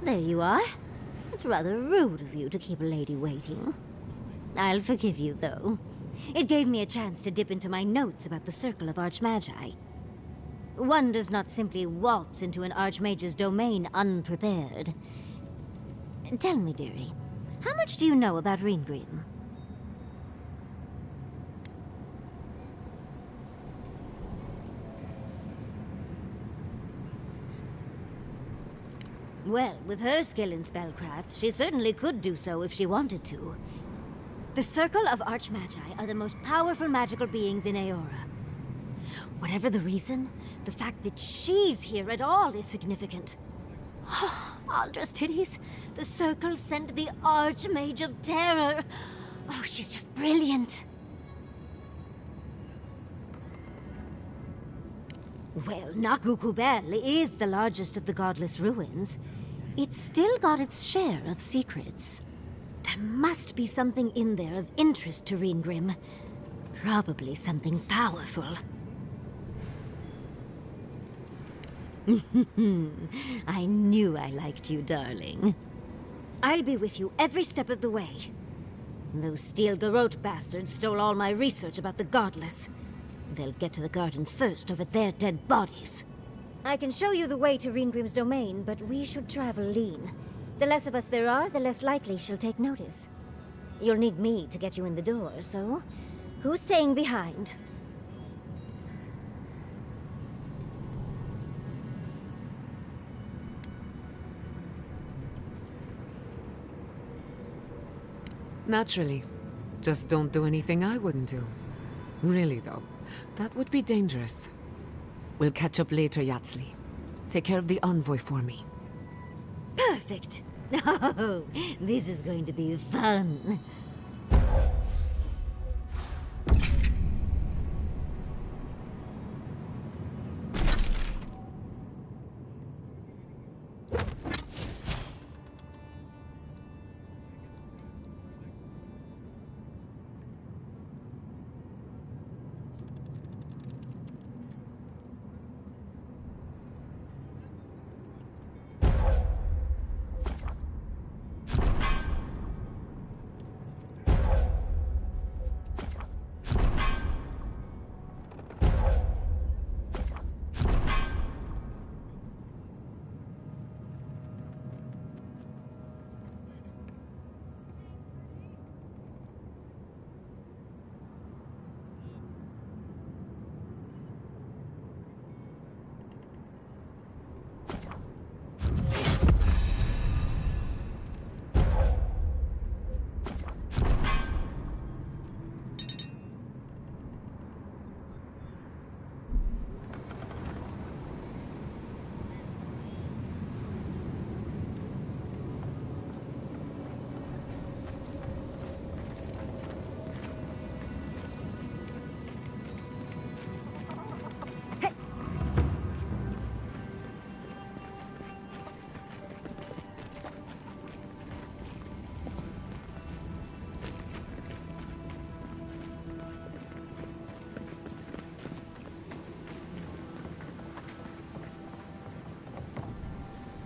There you are. It's rather rude of you to keep a lady waiting. I'll forgive you, though. It gave me a chance to dip into my notes about the Circle of Archmagi. One does not simply waltz into an Archmage's domain unprepared. Tell me, dearie, how much do you know about Reengrim? Well, with her skill in spellcraft, she certainly could do so if she wanted to. The Circle of Archmagi are the most powerful magical beings in Eora. Whatever the reason, the fact that she's here at all is significant. Oh, Aldra's titties. The Circle sent the Archmage of Terror. Oh, she's just brilliant. Well, Nakukubel is the largest of the godless ruins. It's still got its share of secrets. There must be something in there of interest to Reengrim. Probably something powerful. I knew I liked you, darling. I'll be with you every step of the way. Those Steel Garrote bastards stole all my research about the godless. They'll get to the garden first over their dead bodies. I can show you the way to Reengrim's domain, but we should travel lean. The less of us there are, the less likely she'll take notice. You'll need me to get you in the door, so who's staying behind? Naturally. Just don't do anything I wouldn't do. Really, though, that would be dangerous. We'll catch up later, Yatsli. Take care of the envoy for me. Perfect. Oh, this is going to be fun.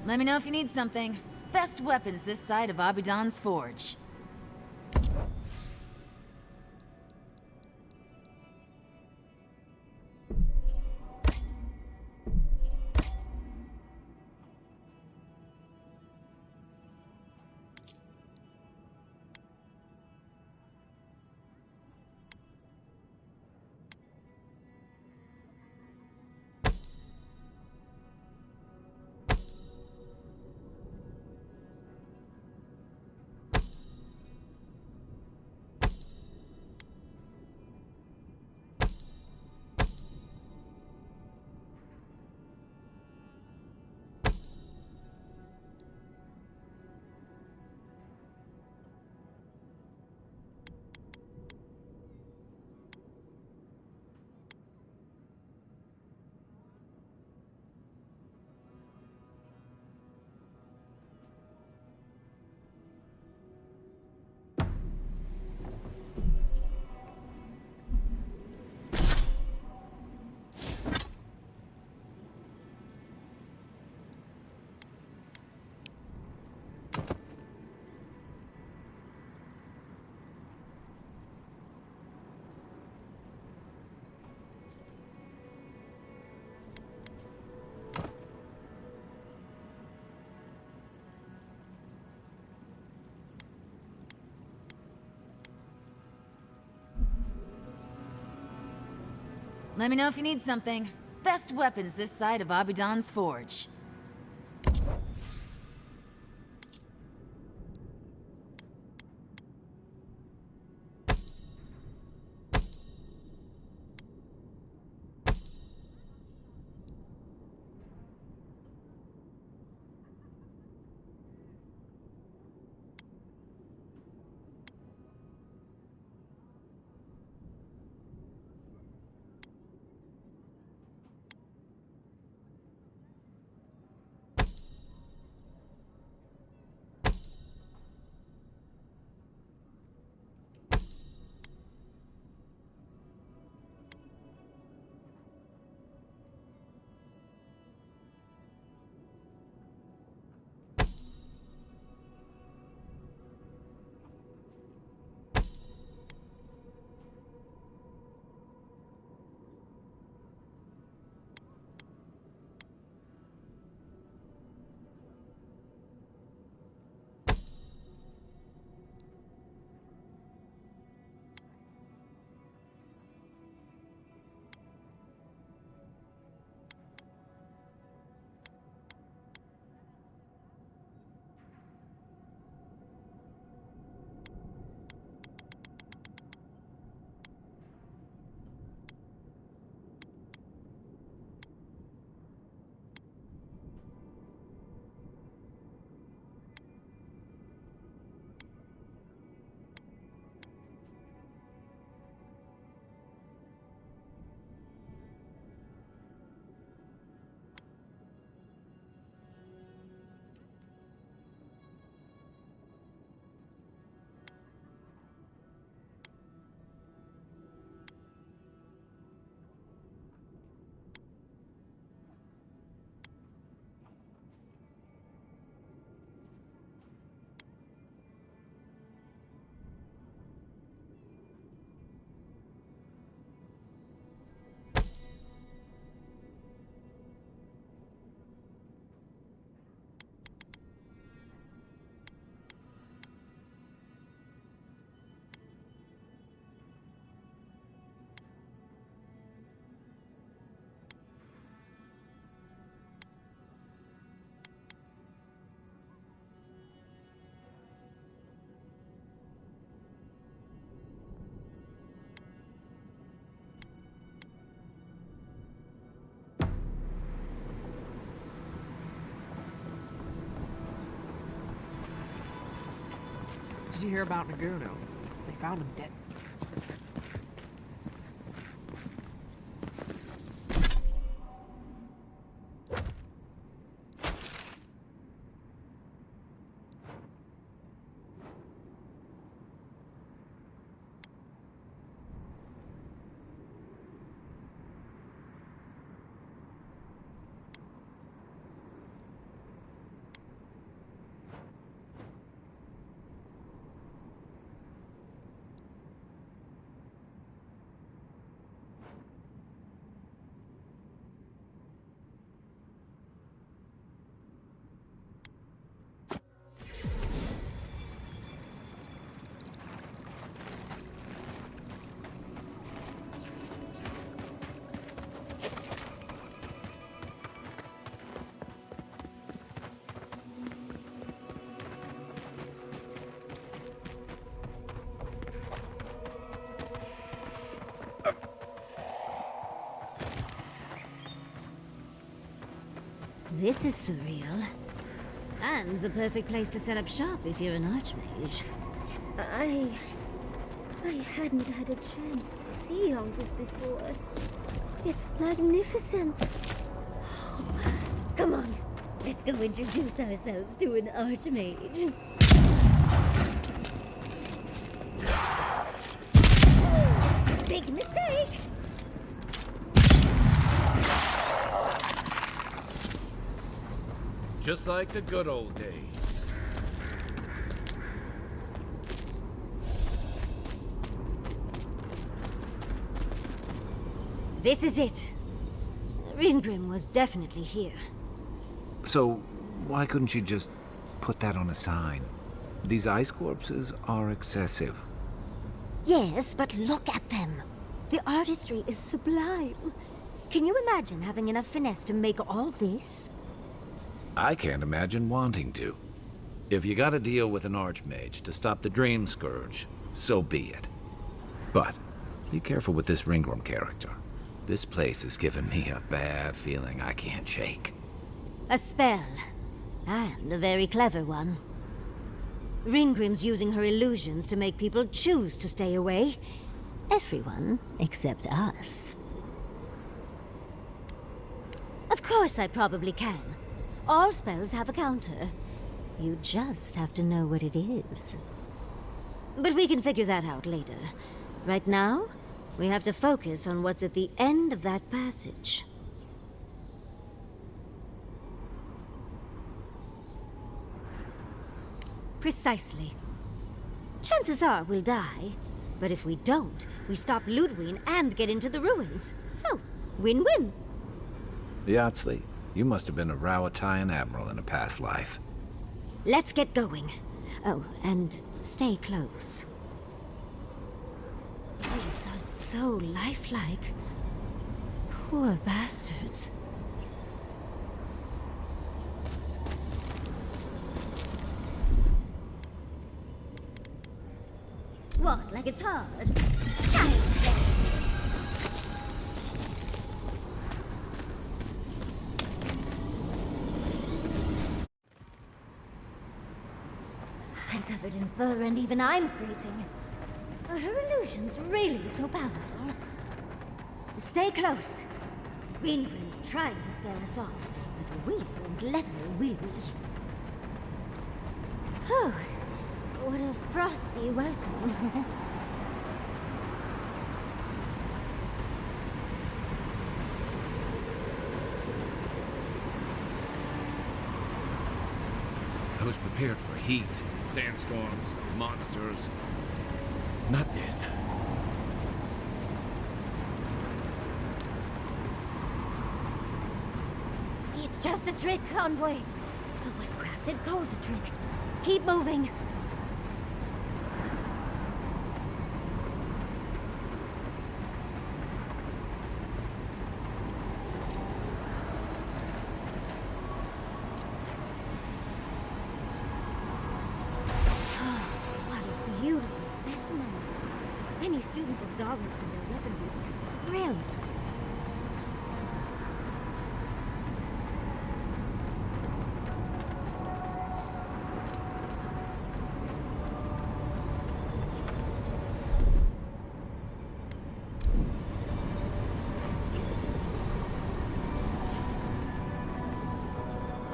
Let me know if you need something. Best weapons this side of Abidan's forge. Let me know if you need something. Best weapons this side of Abidan's Forge. Did you hear about Naguno? They found him dead. This is surreal. And the perfect place to set up shop if you're an archmage. I hadn't had a chance to see all this before. It's magnificent. Come on, let's go introduce ourselves to an archmage. Big mistake! Just like the good old days. This is it. Ringrim was definitely here. So, why couldn't you just put that on a sign? These ice corpses are excessive. Yes, but look at them. The artistry is sublime. Can you imagine having enough finesse to make all this? I can't imagine wanting to. If you gotta deal with an archmage to stop the Dream Scourge, so be it. But be careful with this Ringram character. This place has given me a bad feeling I can't shake. A spell. And a very clever one. Ringrim's using her illusions to make people choose to stay away. Everyone except us. Of course I probably can. All spells have a counter. You just have to know what it is. But we can figure that out later. Right now, we have to focus on what's at the end of that passage. Precisely. Chances are we'll die. But if we don't, we stop Ludwig and get into the ruins. So, win-win. Yatsley, you must have been a Rowatayan admiral in a past life. Let's get going. Oh, and stay close. These are so lifelike. Poor bastards. What, like it's hard? I'm covered in fur and even I'm freezing. Are her illusions really so powerful? Stay close. Ringrim's trying to scare us off, but we won't let her, will we? Oh, what a frosty welcome. I was prepared for heat, sandstorms, monsters. Not this. It's just a trick, envoy. A well-crafted cold trick. Keep moving. Any student of Zarub's and their weaponry would be thrilled.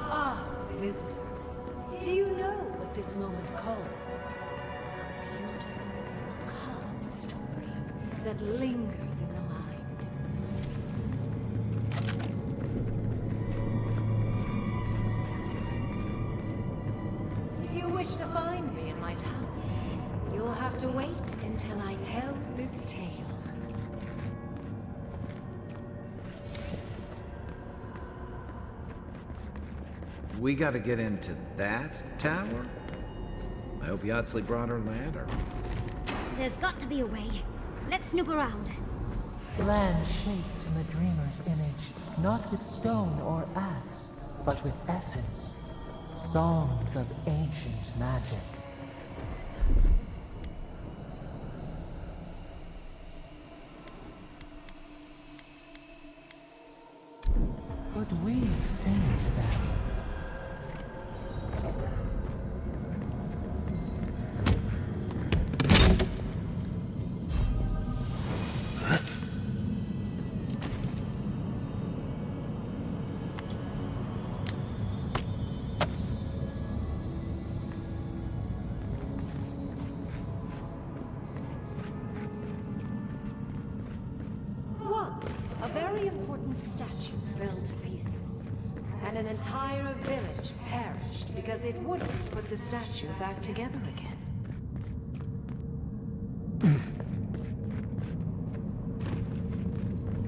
Ah, visitors. Do you know what this moment calls for? A beautiful, macabre story that lingers in the mind. If you wish to find me in my tower, you'll have to wait until I tell this tale. We gotta get into that tower? I hope Yatsley brought her ladder. There's got to be a way. Let's snoop around. Land shaped in the dreamer's image, not with stone or axe, but with essence. Songs of ancient magic. Could we sing to them? Once, a very important statue fell to pieces, and an entire village perished because it wouldn't put the statue back together again.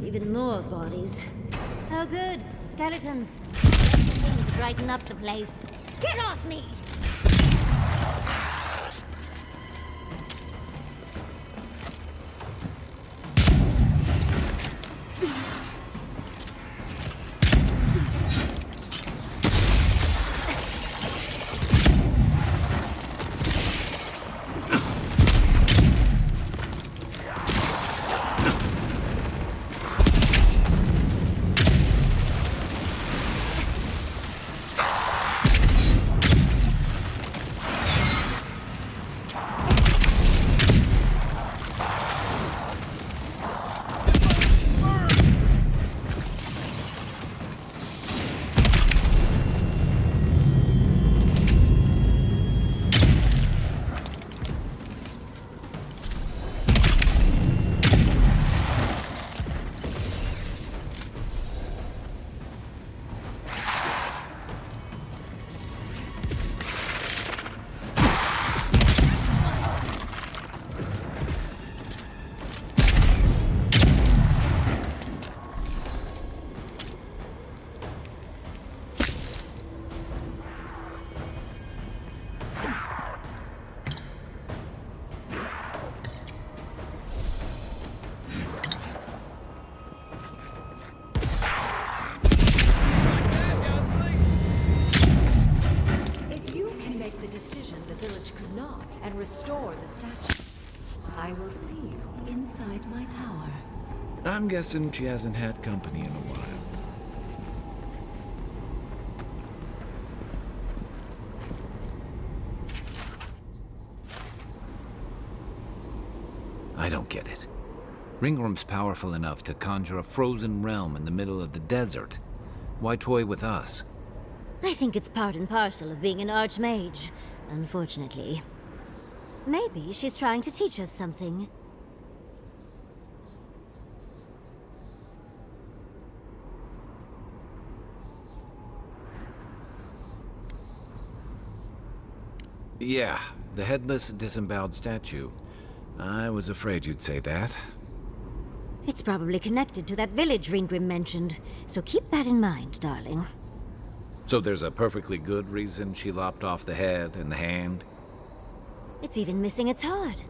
Even more bodies. Oh good, skeletons. Things to brighten up the place. Get off me! I will see you inside my tower. I'm guessing she hasn't had company in a while. I don't get it. Ringworm's powerful enough to conjure a frozen realm in the middle of the desert. Why toy with us? I think it's part and parcel of being an archmage, unfortunately. Maybe she's trying to teach us something. Yeah, the headless, disemboweled statue. I was afraid you'd say that. It's probably connected to that village Ringgrim mentioned, so keep that in mind, darling. So there's a perfectly good reason she lopped off the head and the hand? It's even missing its heart.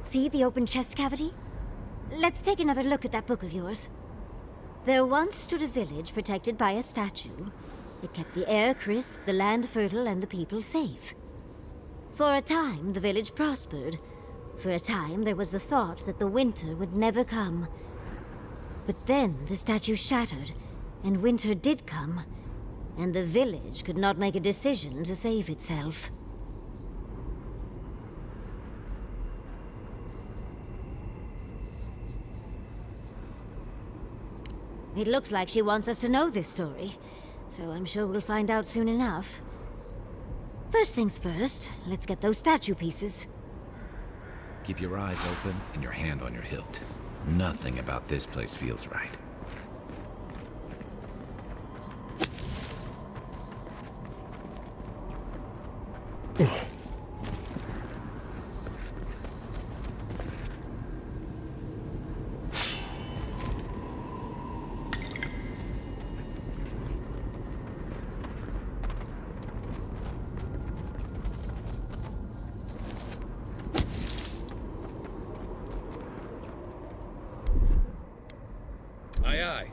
See the open chest cavity? Let's take another look at that book of yours. There once stood a village protected by a statue. It kept the air crisp, the land fertile, and the people safe. For a time, the village prospered. For a time, there was the thought that the winter would never come. But then the statue shattered, and winter did come, and the village could not make a decision to save itself. It looks like she wants us to know this story, so I'm sure we'll find out soon enough. First things first, let's get those statue pieces. Keep your eyes open and your hand on your hilt. Nothing about this place feels right. Aye, aye.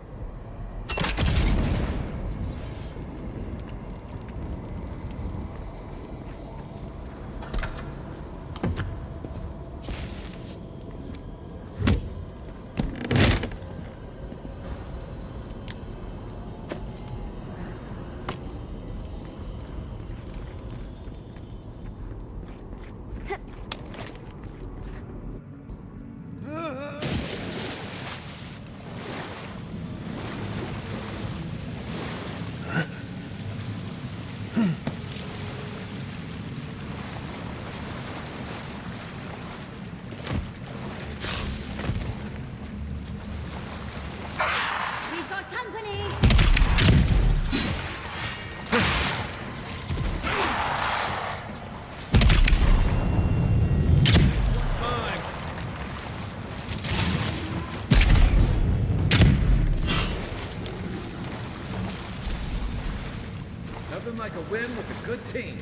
We've got company! Fine. Nothing like a win with a good team.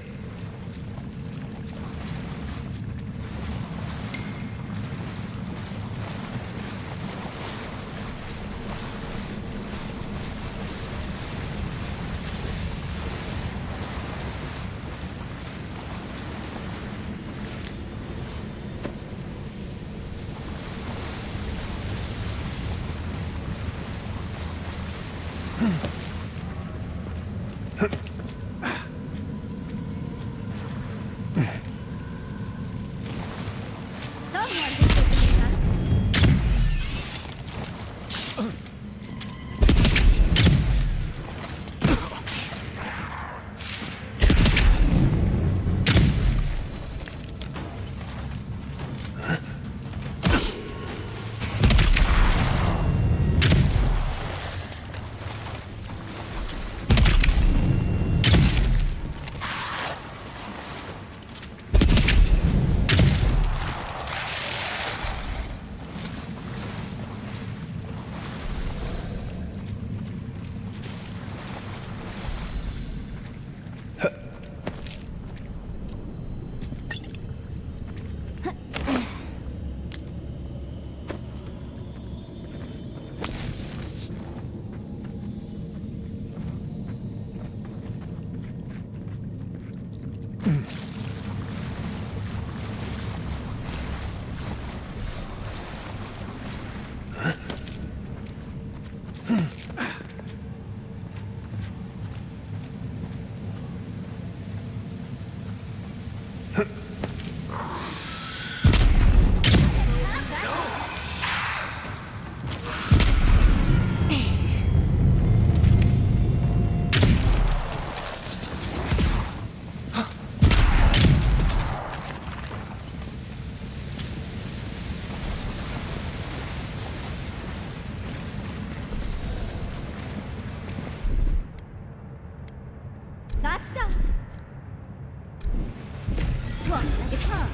Someone is listening to us. That's done. Walk like it's hard.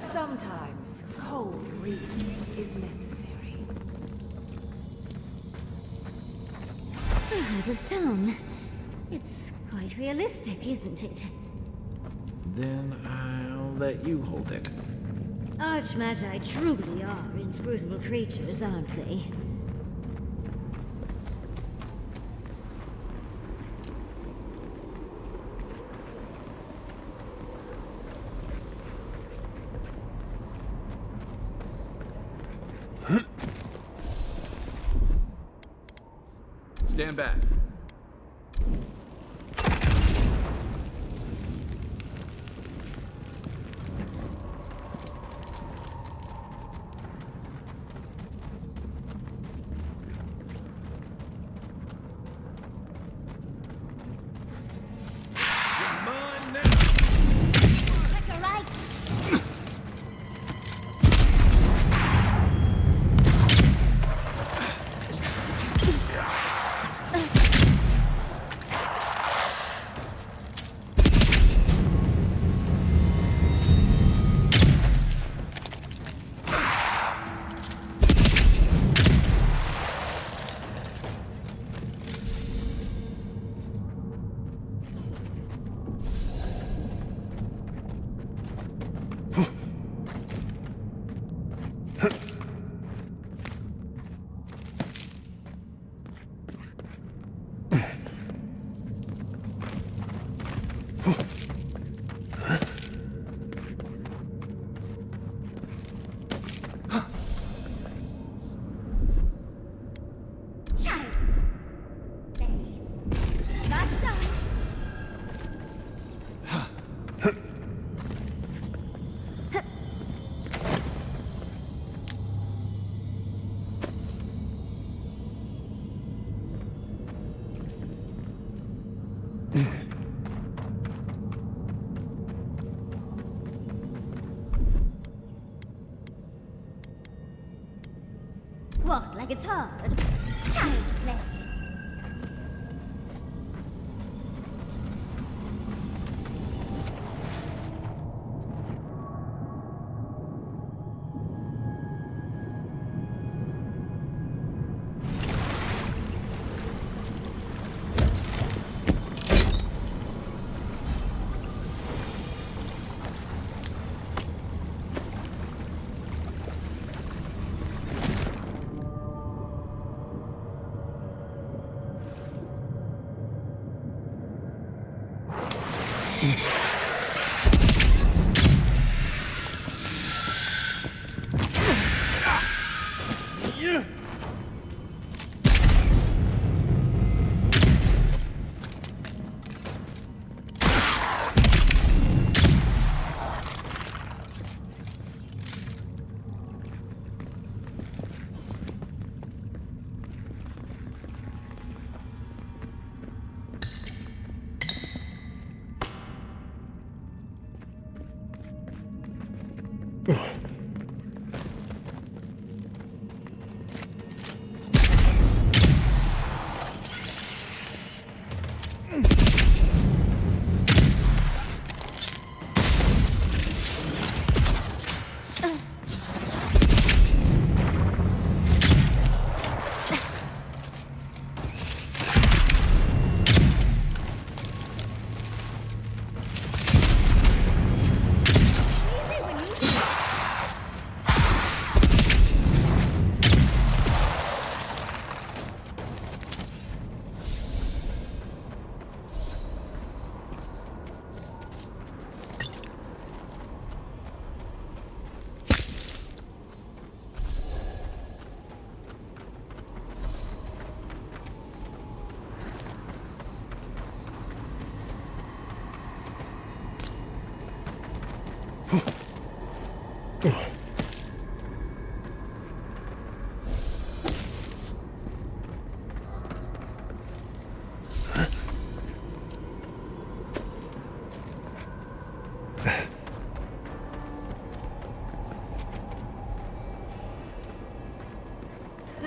Sometimes cold reasoning is necessary. A heart of stone. It's quite realistic, isn't it? Then I'll let you hold it. Archmagi truly are inscrutable creatures, aren't they? Stand back. Come on now. That's all right. Child. There. That's done. Walk like it's hard. Child play.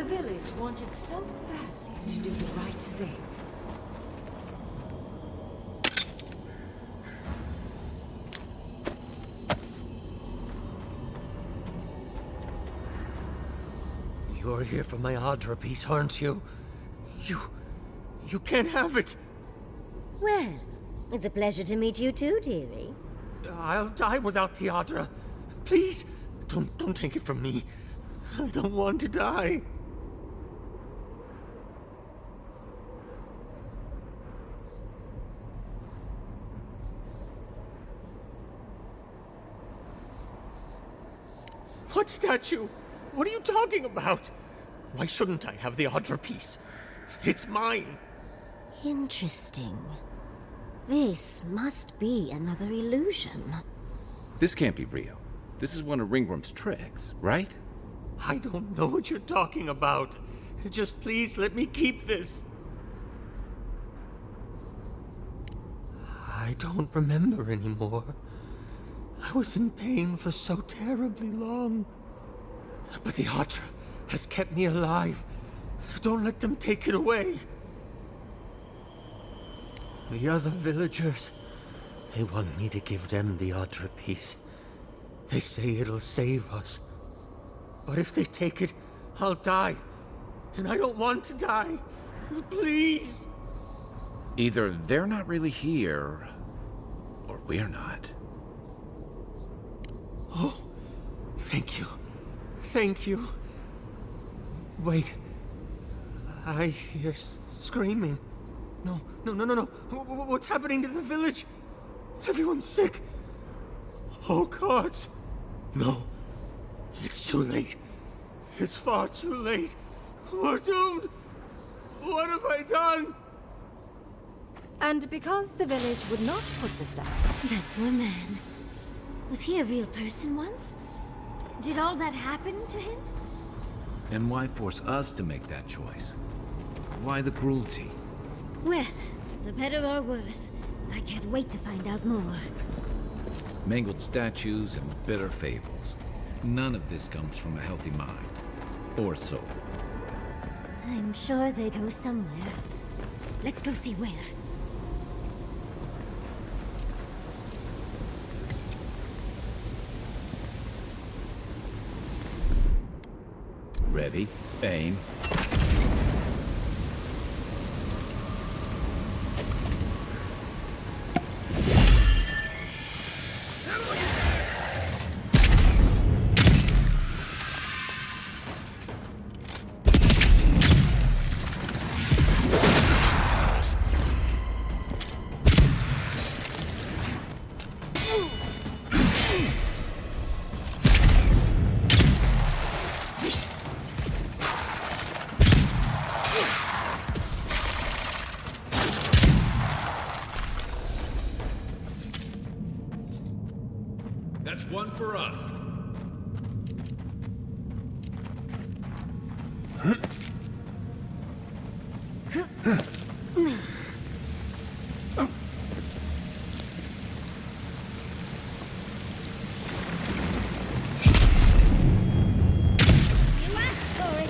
village wanted so badly to do the right thing. You're here for my Aedyr piece, aren't you? You can't have it! Well, it's a pleasure to meet you too, dearie. I'll die without the Aedyr. Please, don't take it from me. I don't want to die. What statue? What are you talking about? Why shouldn't I have the Aedyr piece? It's mine. Interesting. This must be another illusion. This can't be real. This is one of Ringworm's tricks, right? I don't know what you're talking about. Just please let me keep this. I don't remember anymore. I was in pain for so terribly long. But the Aedyr has kept me alive. Don't let them take it away. The other villagers, they want me to give them the Aedyr piece. They say it'll save us. But if they take it, I'll die. And I don't want to die. Please. Either they're not really here, or we're not. Oh, thank you. Thank you. Wait. I hear screaming. No. What's happening to the village? Everyone's sick. Oh, gods. No. It's too late. It's far too late. We're doomed. What have I done? And because the village would not put the staff... That poor man. Was he a real person once? Did all that happen to him? And why force us to make that choice? Why the cruelty? Well, for better or worse, I can't wait to find out more. Mangled statues and bitter fables. None of this comes from a healthy mind. Or soul. I'm sure they go somewhere. Let's go see where. Ready, aim. That's one for us. You asked for it!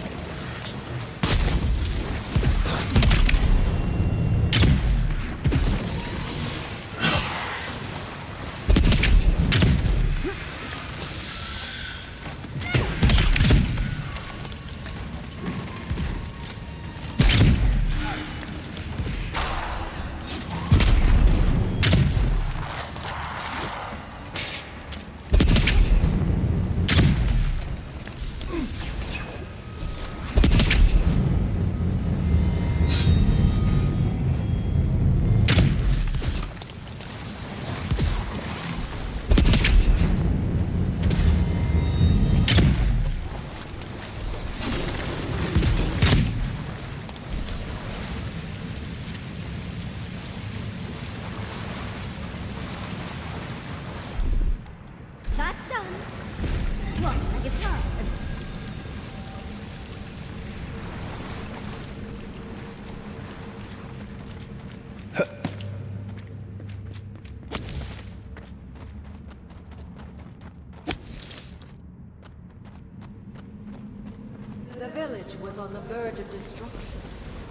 The village was on the verge of destruction,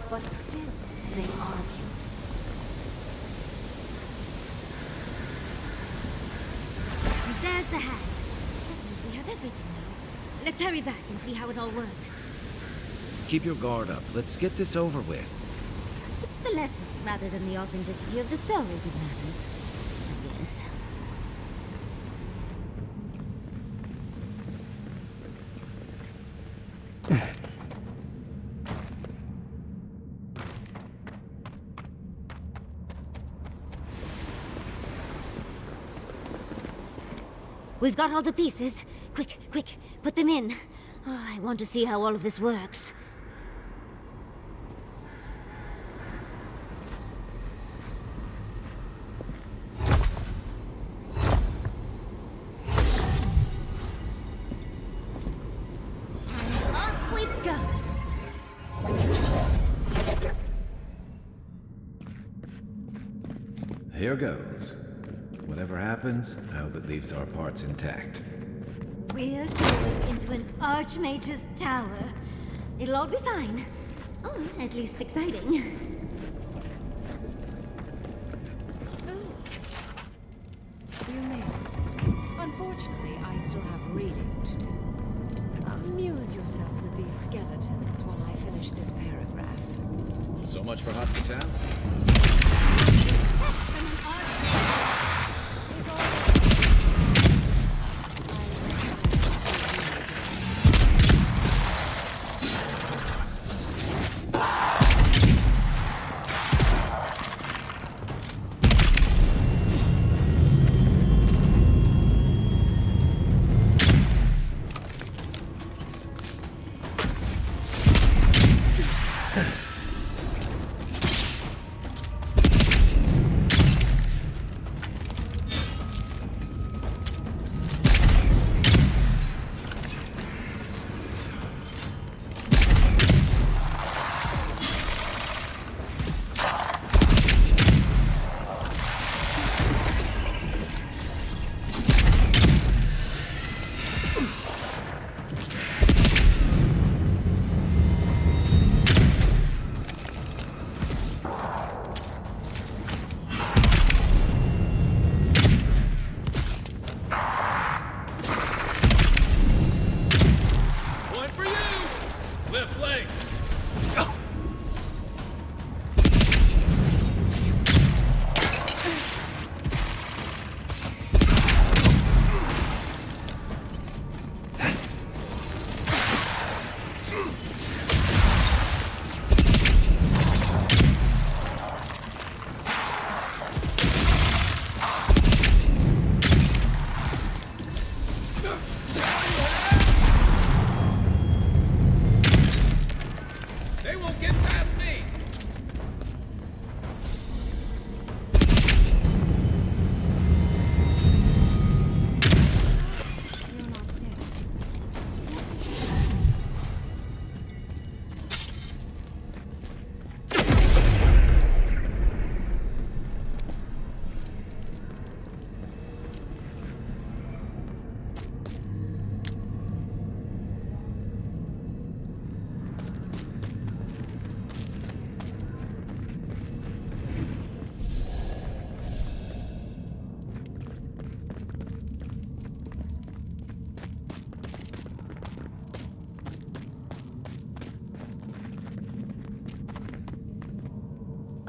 but still they argued. And there's the hand. That means we have everything now. Let's hurry back and see how it all works. Keep your guard up. Let's get this over with. It's the lesson rather than the authenticity of the story that matters, I guess. We've got all the pieces. Quick, quick, put them in. Oh, I want to see how all of this works. And off we go. Here goes. Whatever happens, I hope it leaves our parts intact. We're going into an Archmage's tower. It'll all be fine. Oh, at least exciting. You made it. Unfortunately, I still have reading to do. Amuse yourself with these skeletons while I finish this paragraph. So much for hospitality.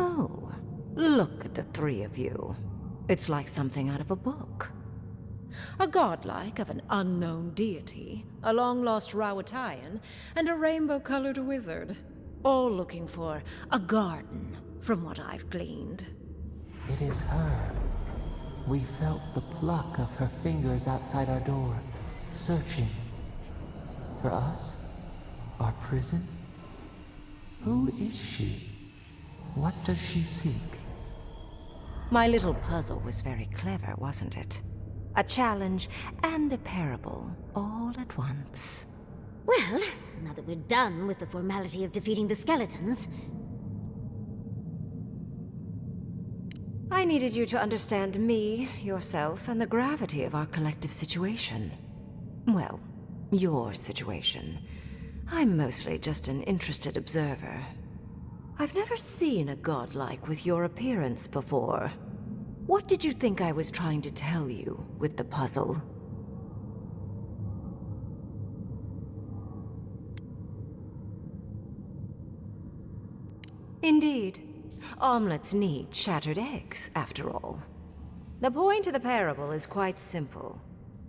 Oh, look at the three of you. It's like something out of a book. A godlike of an unknown deity, a long-lost Rawatayan, and a rainbow-colored wizard. All looking for a garden, from what I've gleaned. It is her. We felt the pluck of her fingers outside our door, searching. For us? Our prison? Who is she? What does she seek? My little puzzle was very clever, wasn't it? A challenge and a parable, all at once. Well, now that we're done with the formality of defeating the skeletons... I needed you to understand me, yourself, and the gravity of our collective situation. Well, your situation. I'm mostly just an interested observer. I've never seen a godlike with your appearance before. What did you think I was trying to tell you with the puzzle? Indeed. Omelets need shattered eggs, after all. The point of the parable is quite simple.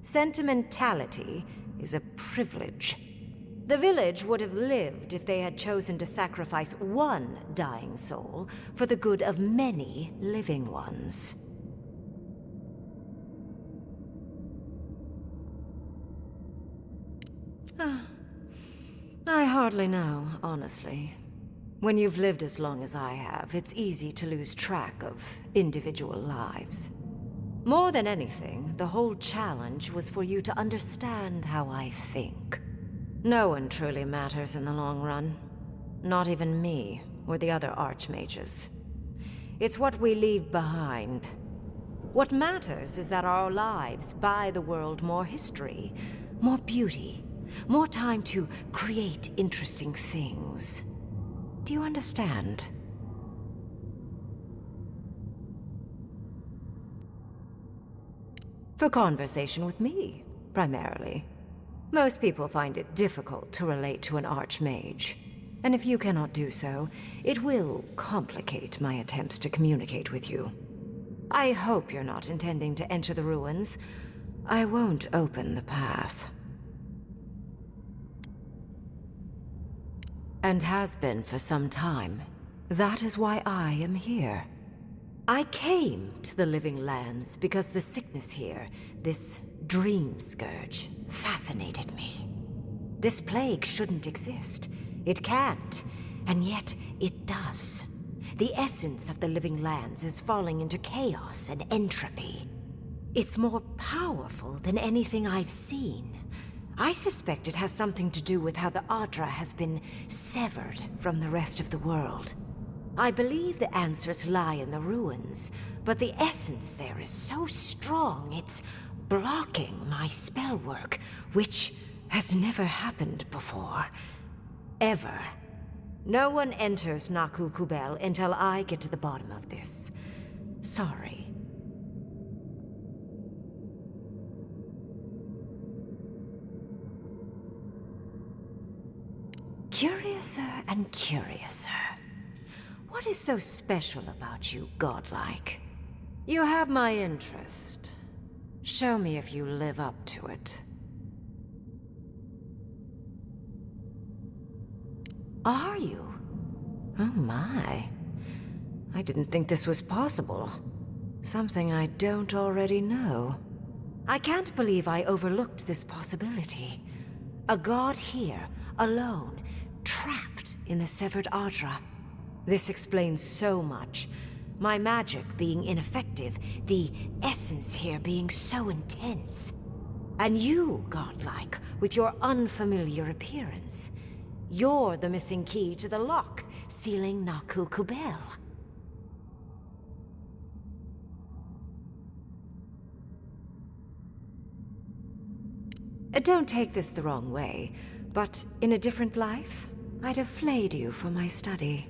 Sentimentality is a privilege. The village would have lived if they had chosen to sacrifice one dying soul for the good of many living ones. I hardly know, honestly. When you've lived as long as I have, it's easy to lose track of individual lives. More than anything, the whole challenge was for you to understand how I think. No one truly matters in the long run. Not even me, or the other archmages. It's what we leave behind. What matters is that our lives buy the world more history, more beauty, more time to create interesting things. Do you understand? For conversation with me, primarily. Most people find it difficult to relate to an archmage. And if you cannot do so, it will complicate my attempts to communicate with you. I hope you're not intending to enter the ruins. I won't open the path. And has been for some time. That is why I am here. I came to the Living Lands because the sickness here, this dream scourge, fascinated me. This plague shouldn't exist. It can't, and yet it does. The essence of the Living Lands is falling into chaos and entropy. It's more powerful than anything I've seen. I suspect it has something to do with how the Aedyr has been severed from the rest of the world. I believe the answers lie in the ruins, but the essence there is so strong it's blocking my spell work, which has never happened before. Ever. No one enters Naku Kubel until I get to the bottom of this. Sorry. Curiouser and curiouser. What is so special about you, godlike? You have my interest. Show me if you live up to it. Are you? Oh my. I didn't think this was possible. Something I don't already know. I can't believe I overlooked this possibility. A god here, alone, trapped in the severed Aedyr. This explains so much. My magic being ineffective, the essence here being so intense. And you, godlike, with your unfamiliar appearance. You're the missing key to the lock, sealing Naku Kubel. Don't take this the wrong way, but in a different life, I'd have flayed you for my study.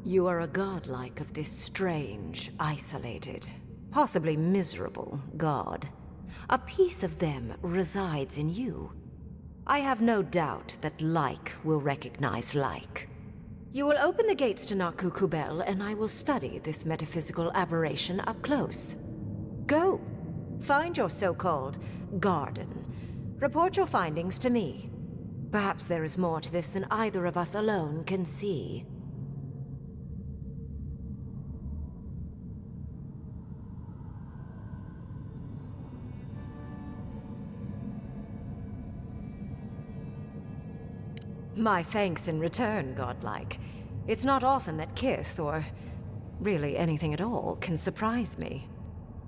You are a godlike of this strange, isolated, possibly miserable god. A piece of them resides in you. I have no doubt that like will recognize like. You will open the gates to Naku Kubel, and I will study this metaphysical aberration up close. Go. Find your so-called garden. Report your findings to me. Perhaps there is more to this than either of us alone can see. My thanks in return, godlike. It's not often that Kith, or really anything at all, can surprise me.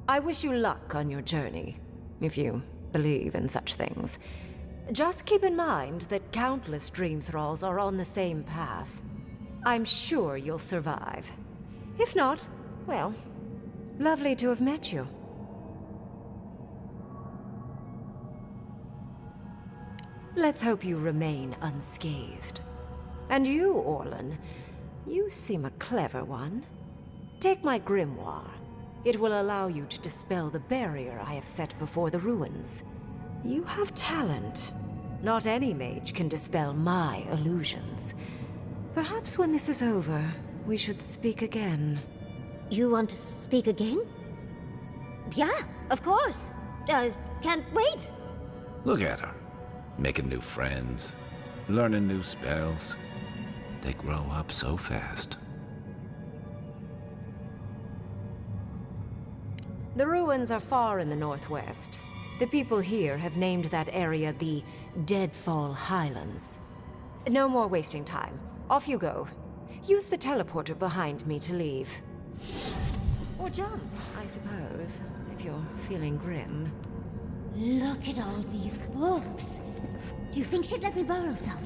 I wish you luck on your journey, if you believe in such things. Just keep in mind that countless dream thralls are on the same path. I'm sure you'll survive. If not, well, lovely to have met you. Let's hope you remain unscathed. And you, Orlan, you seem a clever one. Take my grimoire. It will allow you to dispel the barrier I have set before the ruins. You have talent. Not any mage can dispel my illusions. Perhaps when this is over, we should speak again. You want to speak again? Yeah, of course. Can't wait. Look at her. Making new friends, learning new spells. They grow up so fast. The ruins are far in the northwest. The people here have named that area the Deadfall Highlands. No more wasting time. Off you go. Use the teleporter behind me to leave. Or jump, I suppose, if you're feeling grim. Look at all these books. Do you think she'd let me borrow some?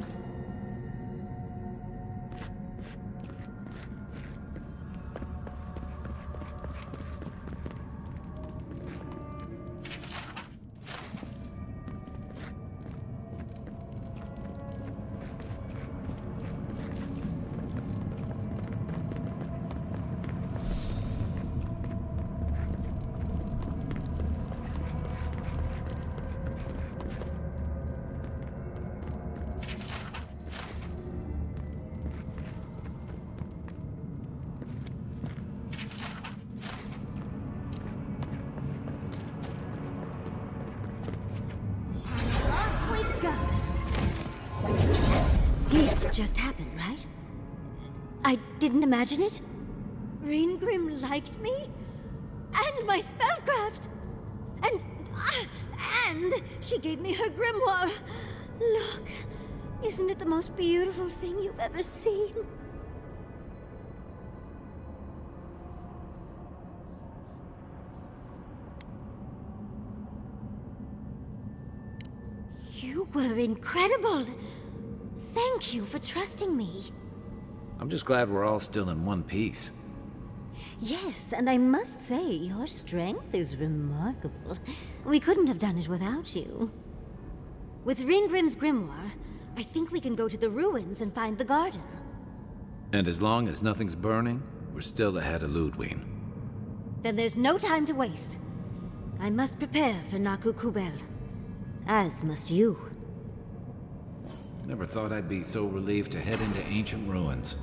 It just happened, right? I didn't imagine it. Ringrim liked me? And my spellcraft! And she gave me her grimoire. Look, isn't it the most beautiful thing you've ever seen? You were incredible. Thank you for trusting me. I'm just glad we're all still in one piece. Yes, and I must say, your strength is remarkable. We couldn't have done it without you. With Ringrim's grimoire, I think we can go to the ruins and find the garden. And as long as nothing's burning, we're still ahead of Ludwig. Then there's no time to waste. I must prepare for Naku Kubel. As must you. Never thought I'd be so relieved to head into ancient ruins.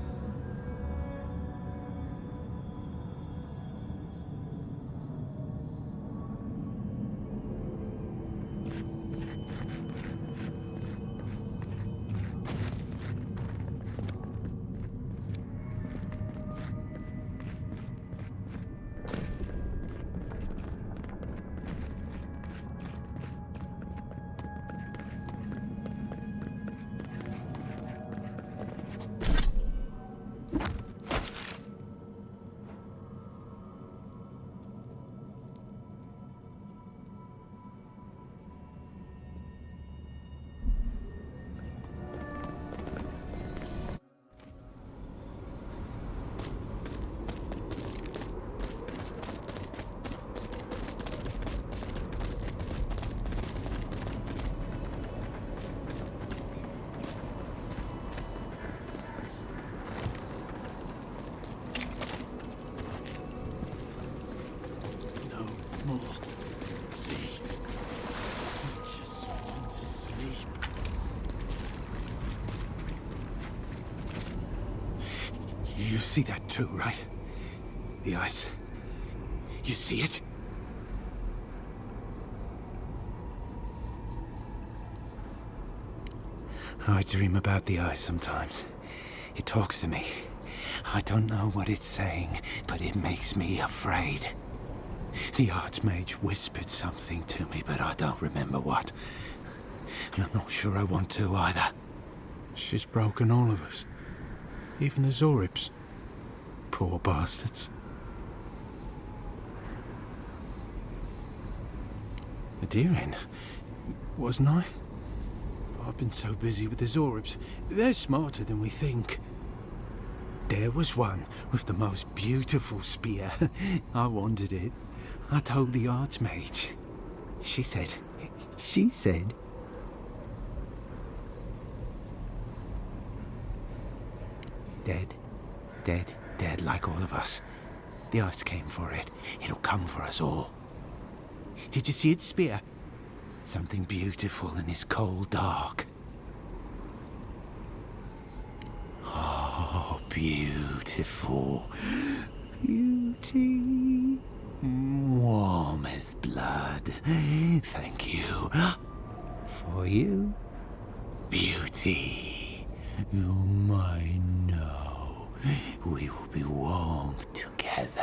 You see that too, right? The ice. You see it? I dream about the ice sometimes. It talks to me. I don't know what it's saying, but it makes me afraid. The Archmage whispered something to me, but I don't remember what. And I'm not sure I want to either. She's broken all of us. Even the Zoribs. Poor bastards. Aedyr, wasn't I? I've been so busy with the Zoribs. They're smarter than we think. There was one with the most beautiful spear. I wanted it. I told the Archmage. She said... Dead. Dead. Dead like all of us. The ice came for it. It'll come for us all. Did you see its spear? Something beautiful in this cold dark. Oh, beautiful. Beauty. Warm as blood. Thank you. For you, beauty. You might know we will be warm together.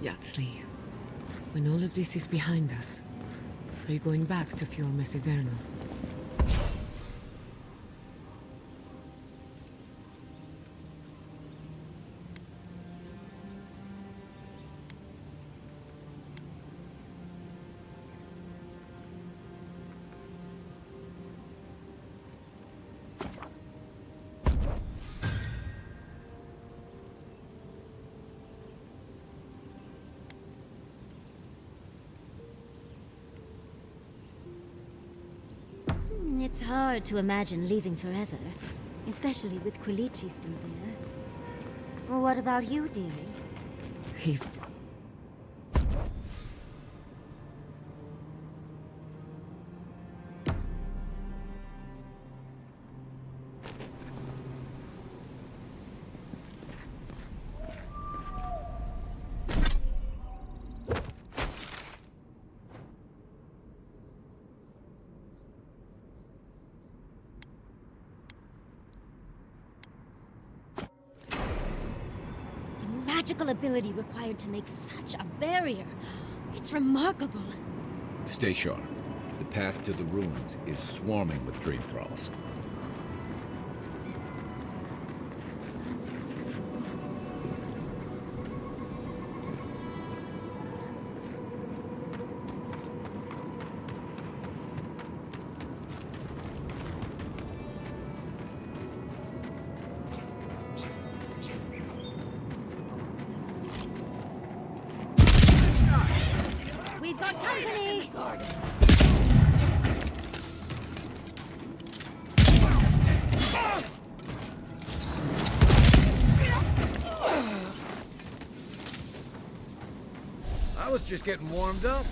Yatsli, when all of this is behind us, are you going back to Fjord Mesivernal? It's hard to imagine leaving forever, especially with Quilichi still there. Well, what about you, dearie? He... Magical ability required to make such a barrier. It's remarkable. Stay sharp. The path to the ruins is swarming with dream thralls. We've got company! I was just getting warmed up.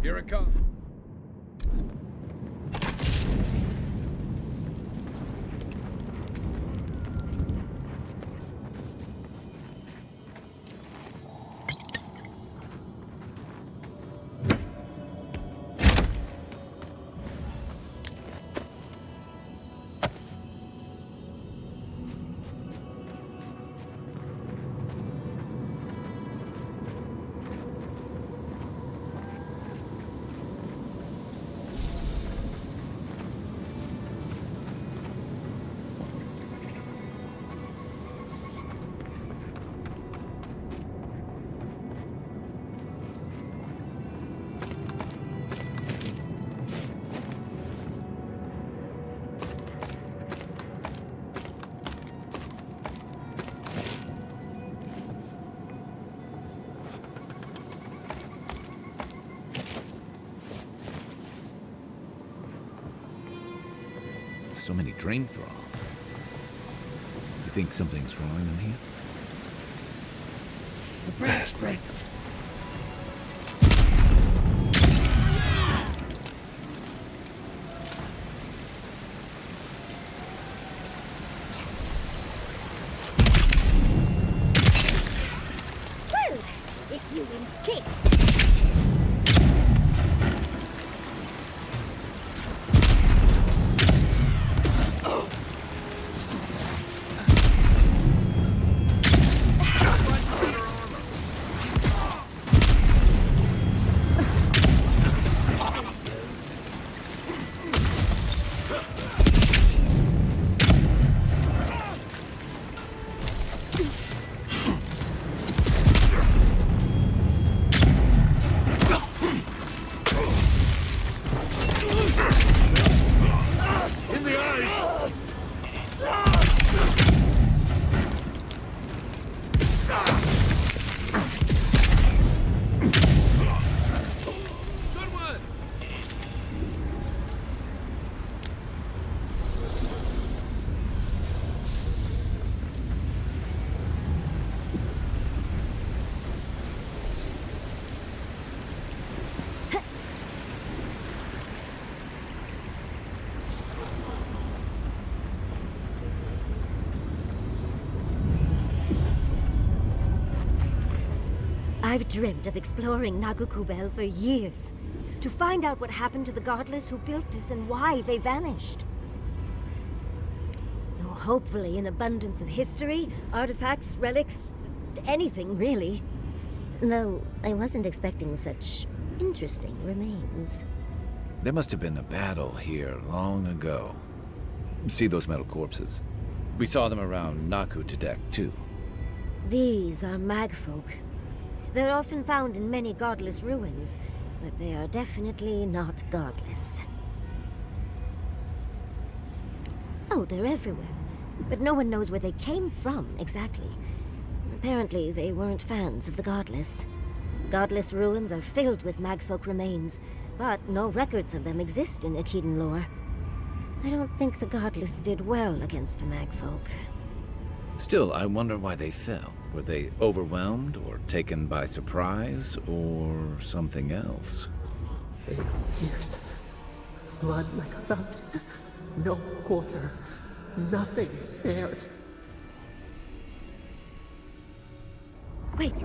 Here it comes. So many dream thralls. You think something's wrong in here? The bridge breaks. Well, if you insist. I've dreamt of exploring Nagukubel for years. To find out what happened to the godless who built this and why they vanished. Oh, hopefully an abundance of history, artifacts, relics, anything really. Though I wasn't expecting such interesting remains. There must have been a battle here long ago. See those metal corpses? We saw them around Naku Tedek, too. These are magfolk. They're often found in many godless ruins, but they are definitely not godless. Oh, they're everywhere, but no one knows where they came from exactly. Apparently, they weren't fans of the godless. Godless ruins are filled with magfolk remains, but no records of them exist in Aedyr lore. I don't think the godless did well against the magfolk. Still, I wonder why they fell. Were they overwhelmed, or taken by surprise, or something else? Years. Blood like a fountain. No quarter. Nothing spared. Wait,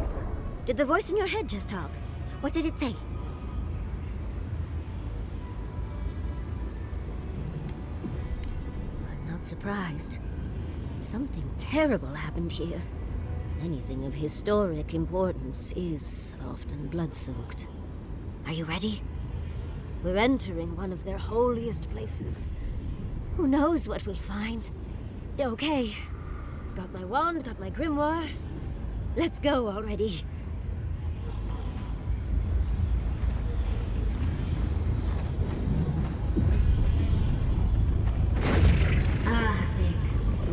did the voice in your head just talk? What did it say? I'm not surprised. Something terrible happened here. Anything of historic importance is often blood-soaked. Are you ready? We're entering one of their holiest places. Who knows what we'll find? Okay. Got my wand, got my grimoire. Let's go already.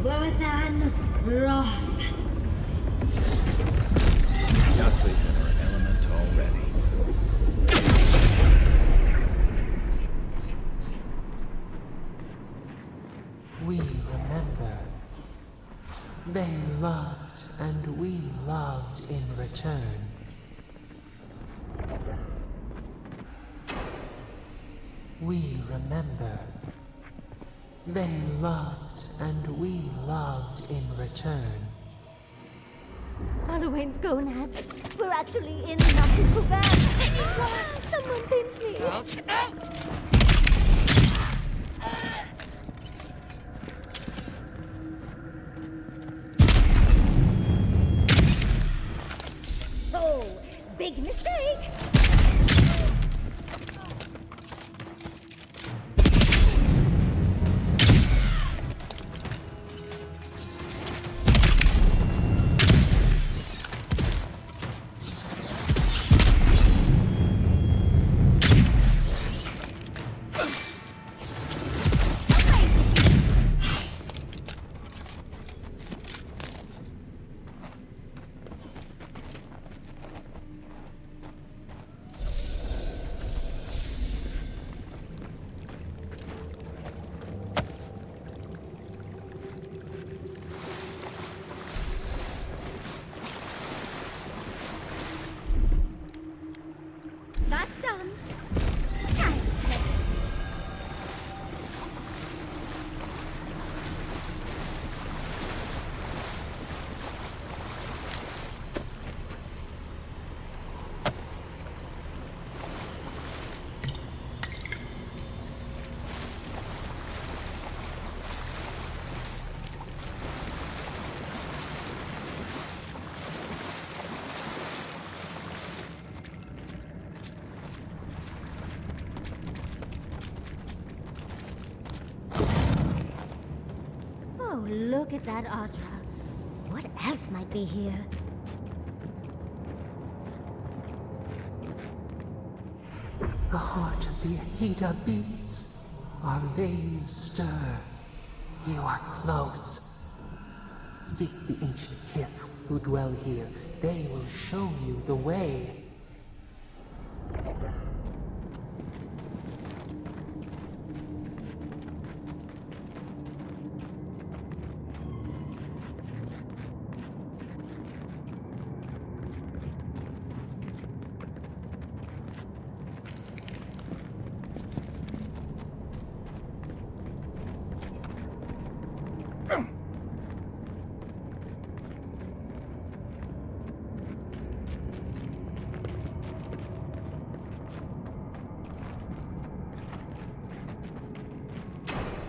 Verthan Roth. Yatsli's in her element already. We remember. They loved, and we loved in return. We remember. They loved, and we loved in return. Halloween's gonads. We're actually in Nagukubel. Someone pinch me. Oh, big mistake. That's done. Oh, look at that Aedyr. What else might be here? The heart of the Aedyr beats. Our veins stir. You are close. Seek the ancient kith who dwell here. They will show you the way.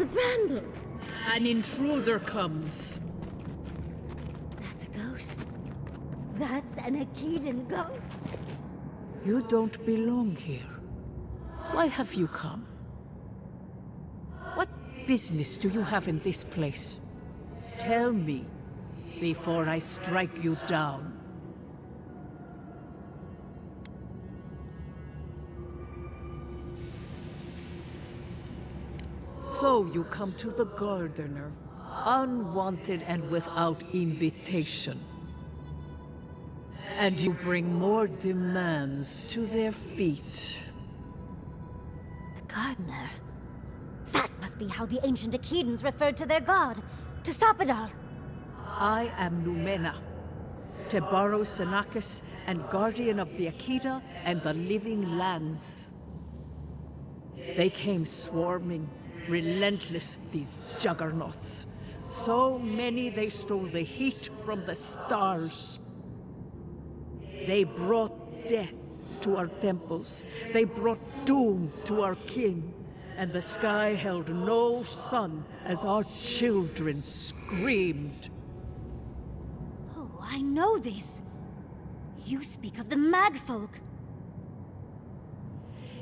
The bramble! An intruder comes. That's a ghost. That's an Aedyr ghost. You don't belong here. Why have you come? What business do you have in this place? Tell me, before I strike you down. So you come to the Gardener, unwanted and without invitation. And you bring more demands to their feet. The Gardener. That must be how the ancient Aedyrs referred to their god. To stop it all. I am Numena, Tebaro Senakis, and guardian of the Aedyr and the living lands. They came swarming, relentless, these juggernauts. So many they stole the heat from the stars. They brought death to our temples. They brought doom to our king. And the sky held no sun as our children screamed. Oh, I know this. You speak of the Magfolk.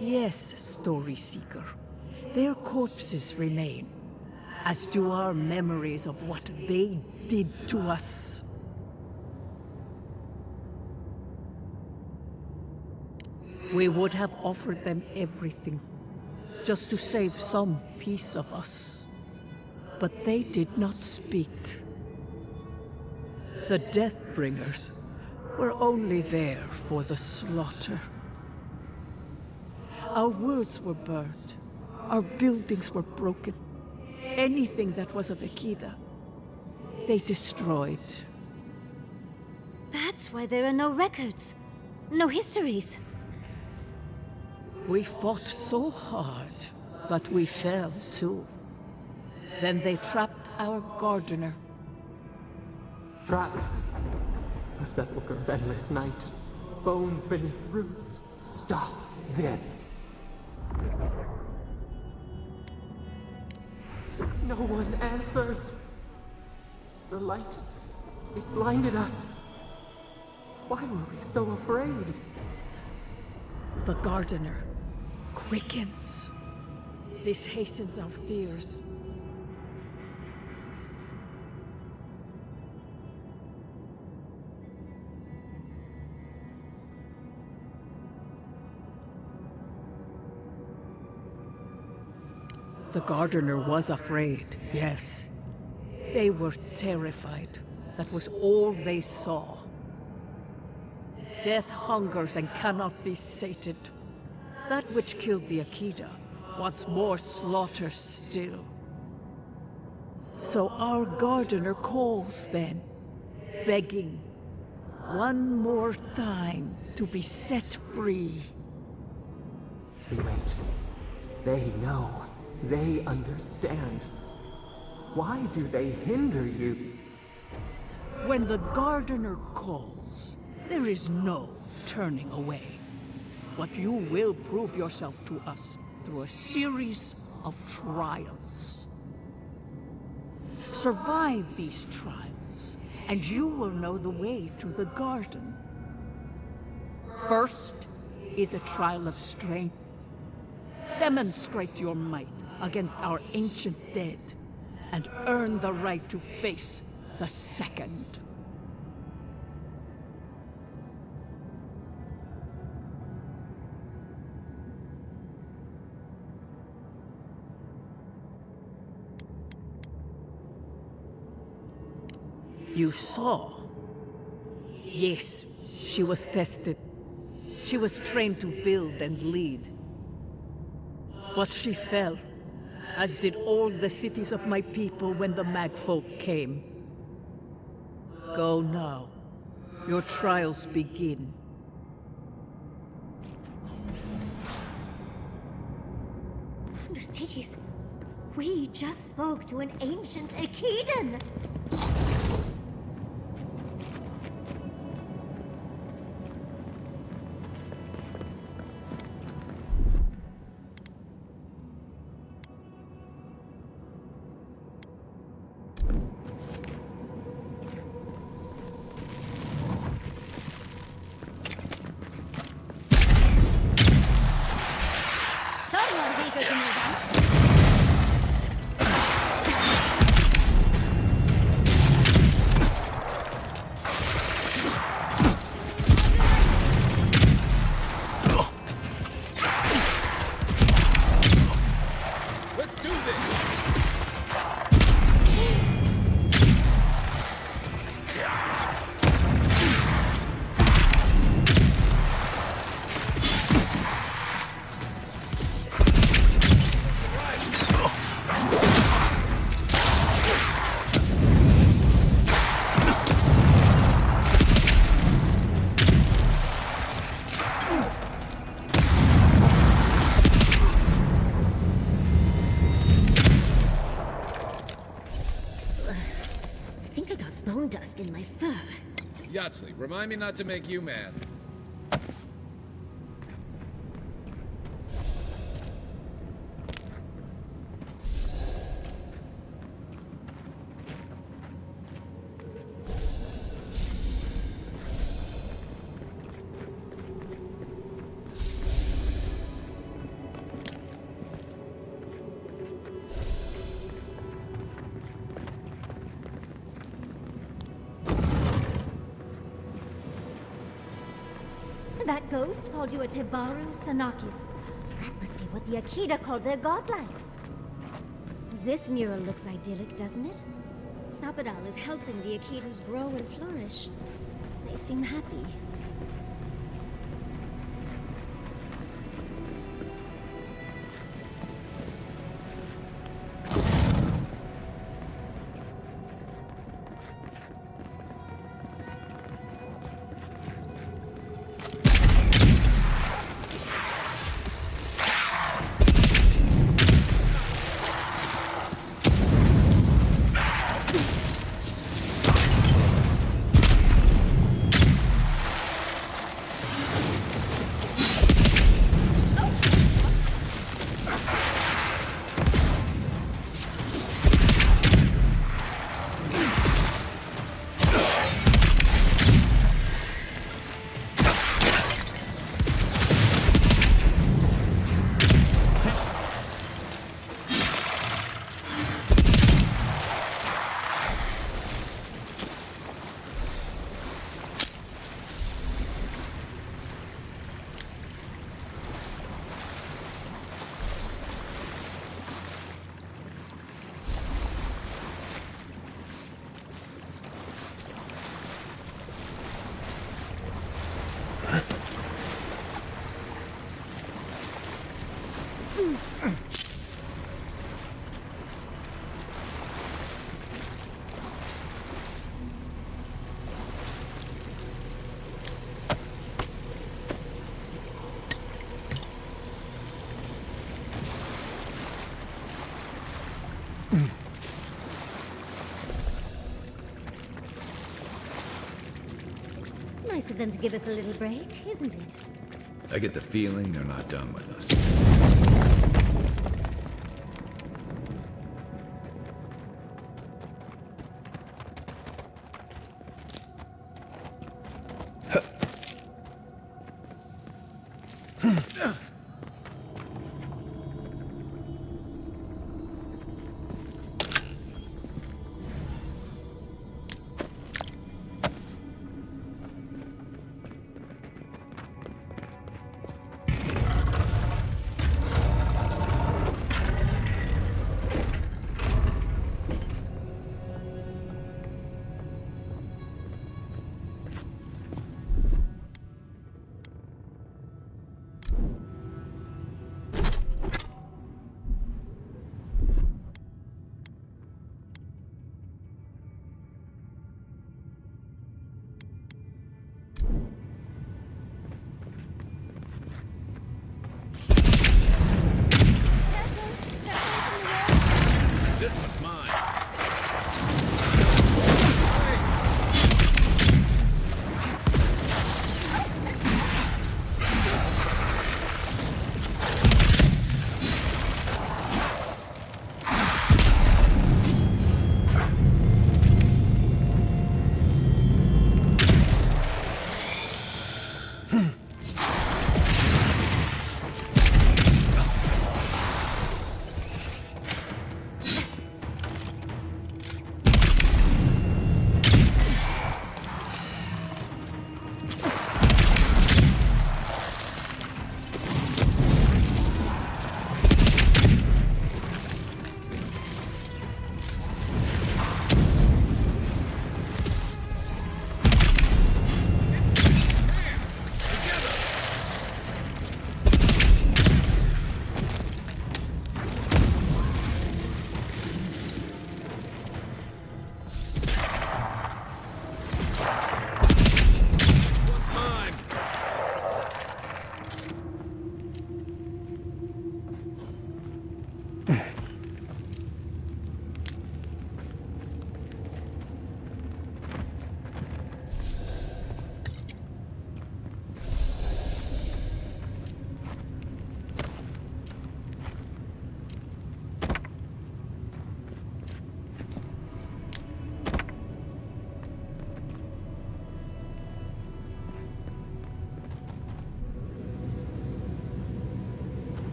Yes, Story Seeker. Their corpses remain, as do our memories of what they did to us. We would have offered them everything, just to save some piece of us. But they did not speak. The Deathbringers were only there for the slaughter. Our words were burned. Our buildings were broken. Anything that was of Aedyr, they destroyed. That's why there are no records. No histories. We fought so hard, but we fell too. Then they trapped our Gardener. Trapped. A sepulchre of endless night. Bones beneath roots. Stop this. No one answers. The light, it blinded us. Why were we so afraid? The Gardener quickens. This hastens our fears. The Gardener was afraid, yes. They were terrified. That was all they saw. Death hungers and cannot be sated. That which killed the Aedyr wants more slaughter still. So our Gardener calls then, begging one more time to be set free. We wait. They know. They understand. Why do they hinder you? When the Gardener calls, there is no turning away. But you will prove yourself to us through a series of trials. Survive these trials, and you will know the way to the garden. First is a trial of strength. Demonstrate your might against our ancient dead, and earn the right to face the second. You saw? Yes, she was tested. She was trained to build and lead. But she fell, as did all the cities of my people when the Magfolk came. Go now. Your trials begin. Understaties. We just spoke to an ancient Aedyr. sawdust in my fur. Yatsley, remind me not to make you mad. That ghost called you a Tebaru Sanakis. That must be what the Aedyr called their godlikes. This mural looks idyllic, doesn't it? Sappadal is helping the Aedyrs grow and flourish. They seem happy. Nice of them to give us a little break, isn't it? I get the feeling they're not done with us.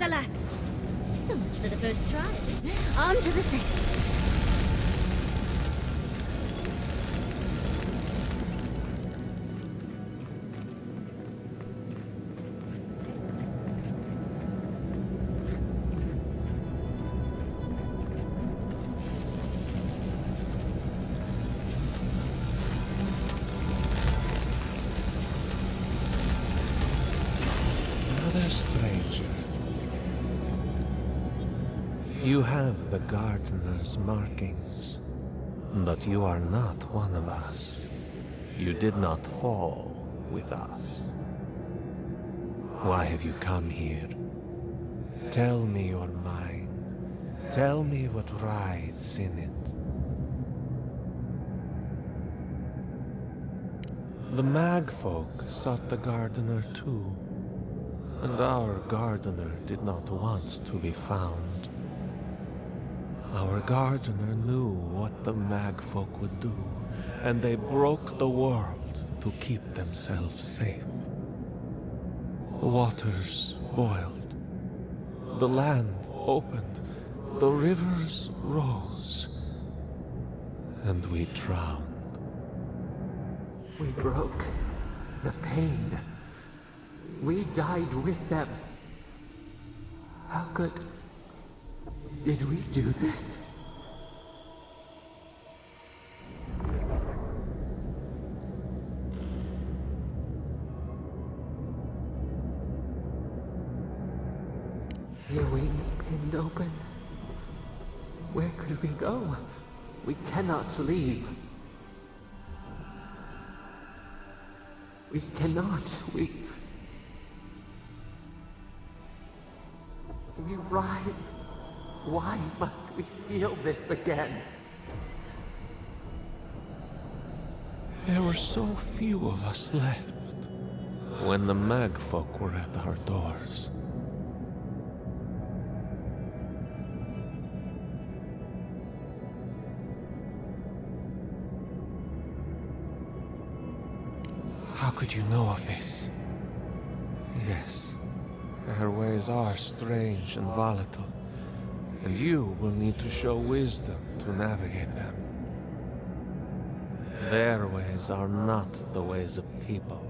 the last of it. So much for the first trial. On to the second. Stranger. You have the gardener's markings, but you are not one of us. You did not fall with us. Why have you come here? Tell me your mind. Tell me what rides in it. The Magfolk sought the gardener too. And our gardener did not want to be found. Our gardener knew what the Magfolk would do, and they broke the world to keep themselves safe. The waters boiled. The land opened. The rivers rose. And we drowned. We broke the pain. We died with them. How did we do this? Your wings pinned open. Where could we go? We cannot leave. We cannot. We writhe. Why must we feel this again? There were so few of us left when the Magfolk were at our doors. How could you know of this? Yes, their ways are strange and volatile, and you will need to show wisdom to navigate them. Their ways are not the ways of people.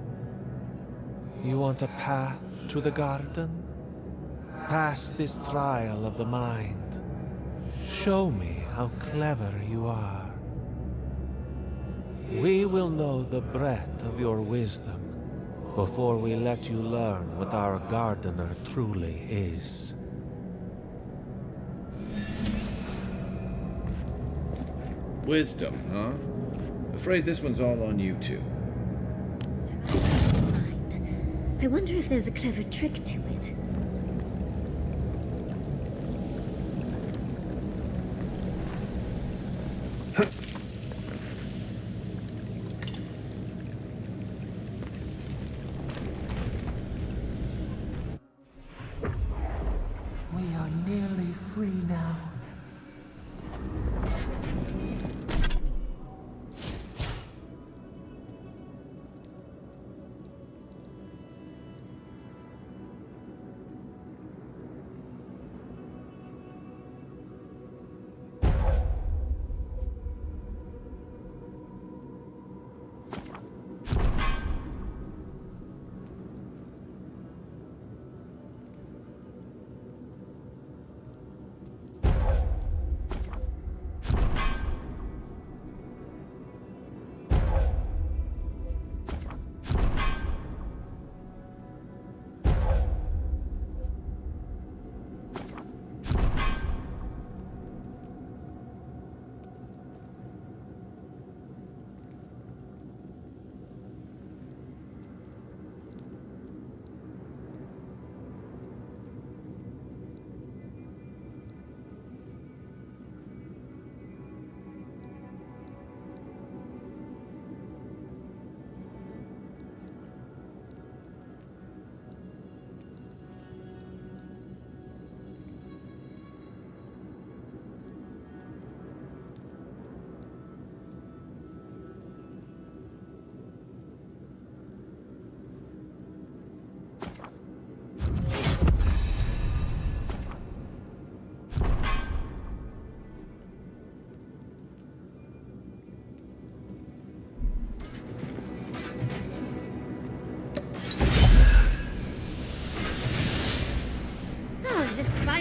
You want a path to the garden? Pass this trial of the mind. Show me how clever you are. We will know the breadth of your wisdom before we let you learn what our gardener truly is. Wisdom, huh? Afraid this one's all on you two. Mind. I wonder if there's a clever trick to it. We are nearly free now.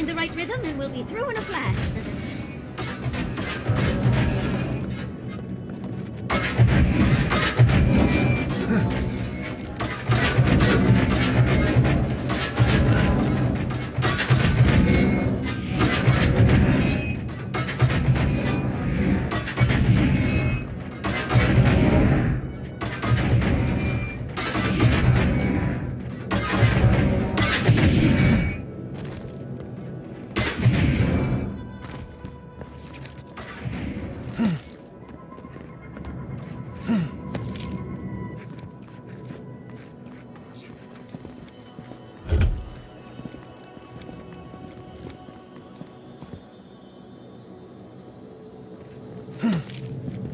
find the right rhythm and we'll be through in a flash.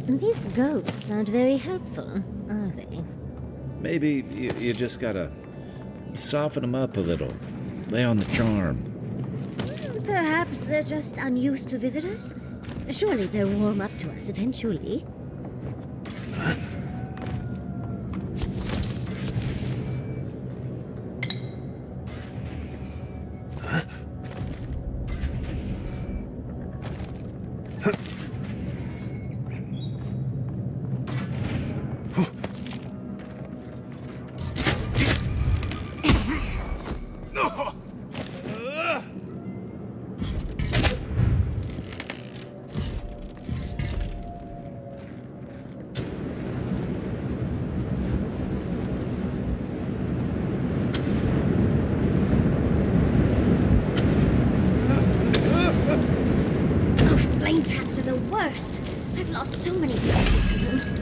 These ghosts aren't very helpful, are they? Maybe you just gotta soften them up a little. Lay on the charm. Perhaps they're just unused to visitors? Surely they'll warm up to us eventually. Flame traps are the worst. I've lost so many pieces to them.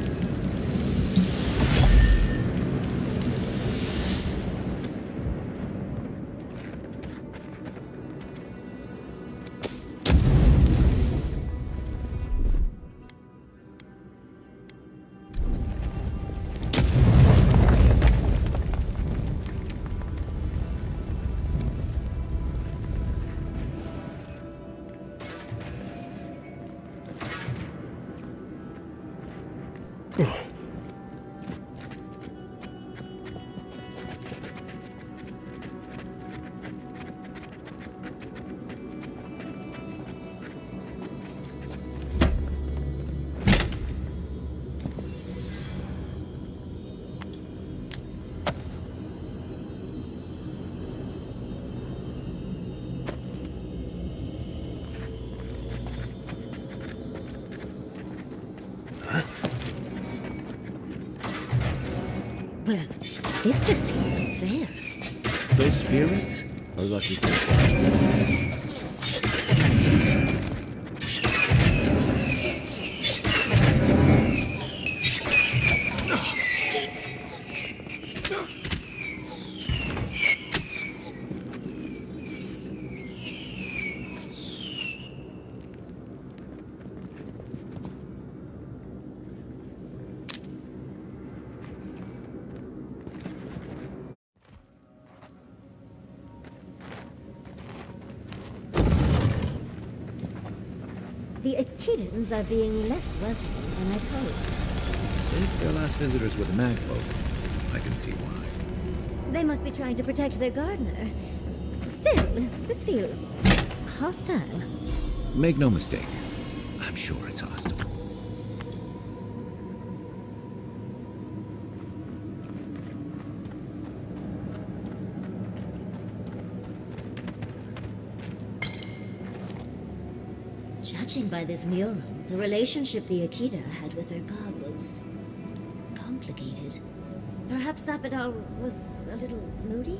Well, this just seems unfair. Those spirits are lucky to catch. The Aedyrs are being less welcoming than I'd hoped. If their last visitors were the magfolk, I can see why. They must be trying to protect their gardener. Still, this feels hostile. Make no mistake, I'm sure it's hostile. Judging by this mural, the relationship the Aedyr had with her god was complicated. Perhaps Aedyr was a little moody?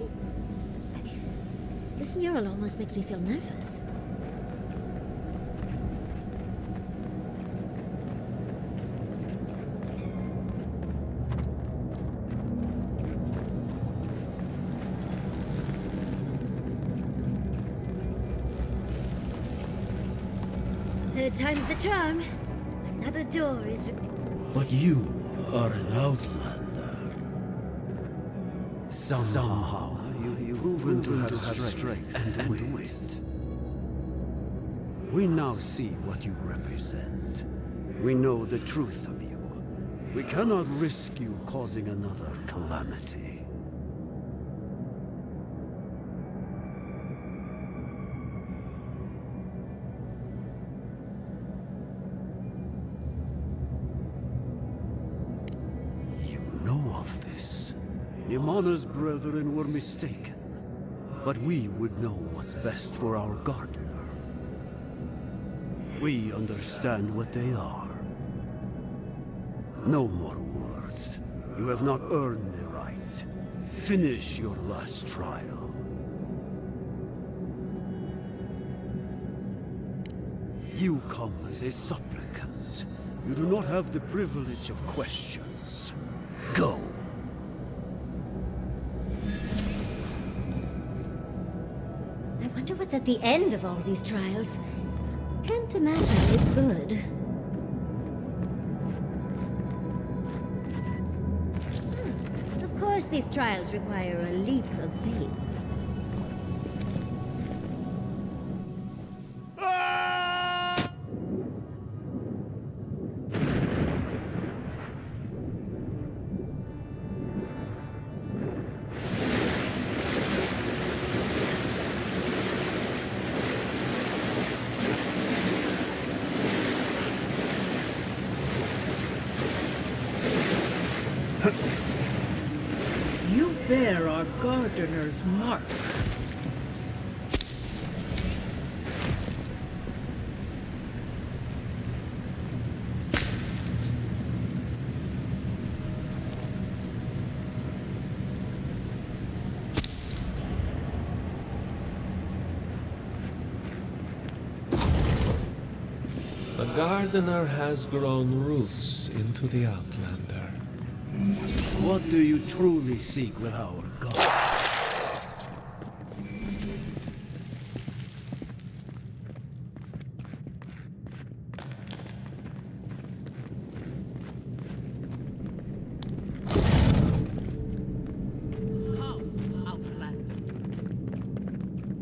This mural almost makes me feel nervous. Third time's the charm. Another door is... But you are an outlander. Somehow you've proven to have strength and wit. We now see what you represent. We know the truth of you. We cannot risk you causing another calamity. Nimana's brethren were mistaken, but we would know what's best for our gardener. We understand what they are. No more words. You have not earned the right. Finish your last trial. You come as a supplicant. You do not have the privilege of questions. Go. I wonder what's at the end of all these trials. Can't imagine it's good. Of course these trials require a leap of faith. You bear our gardener's mark. The gardener has grown roots into the Outlander. What do you truly seek with our god?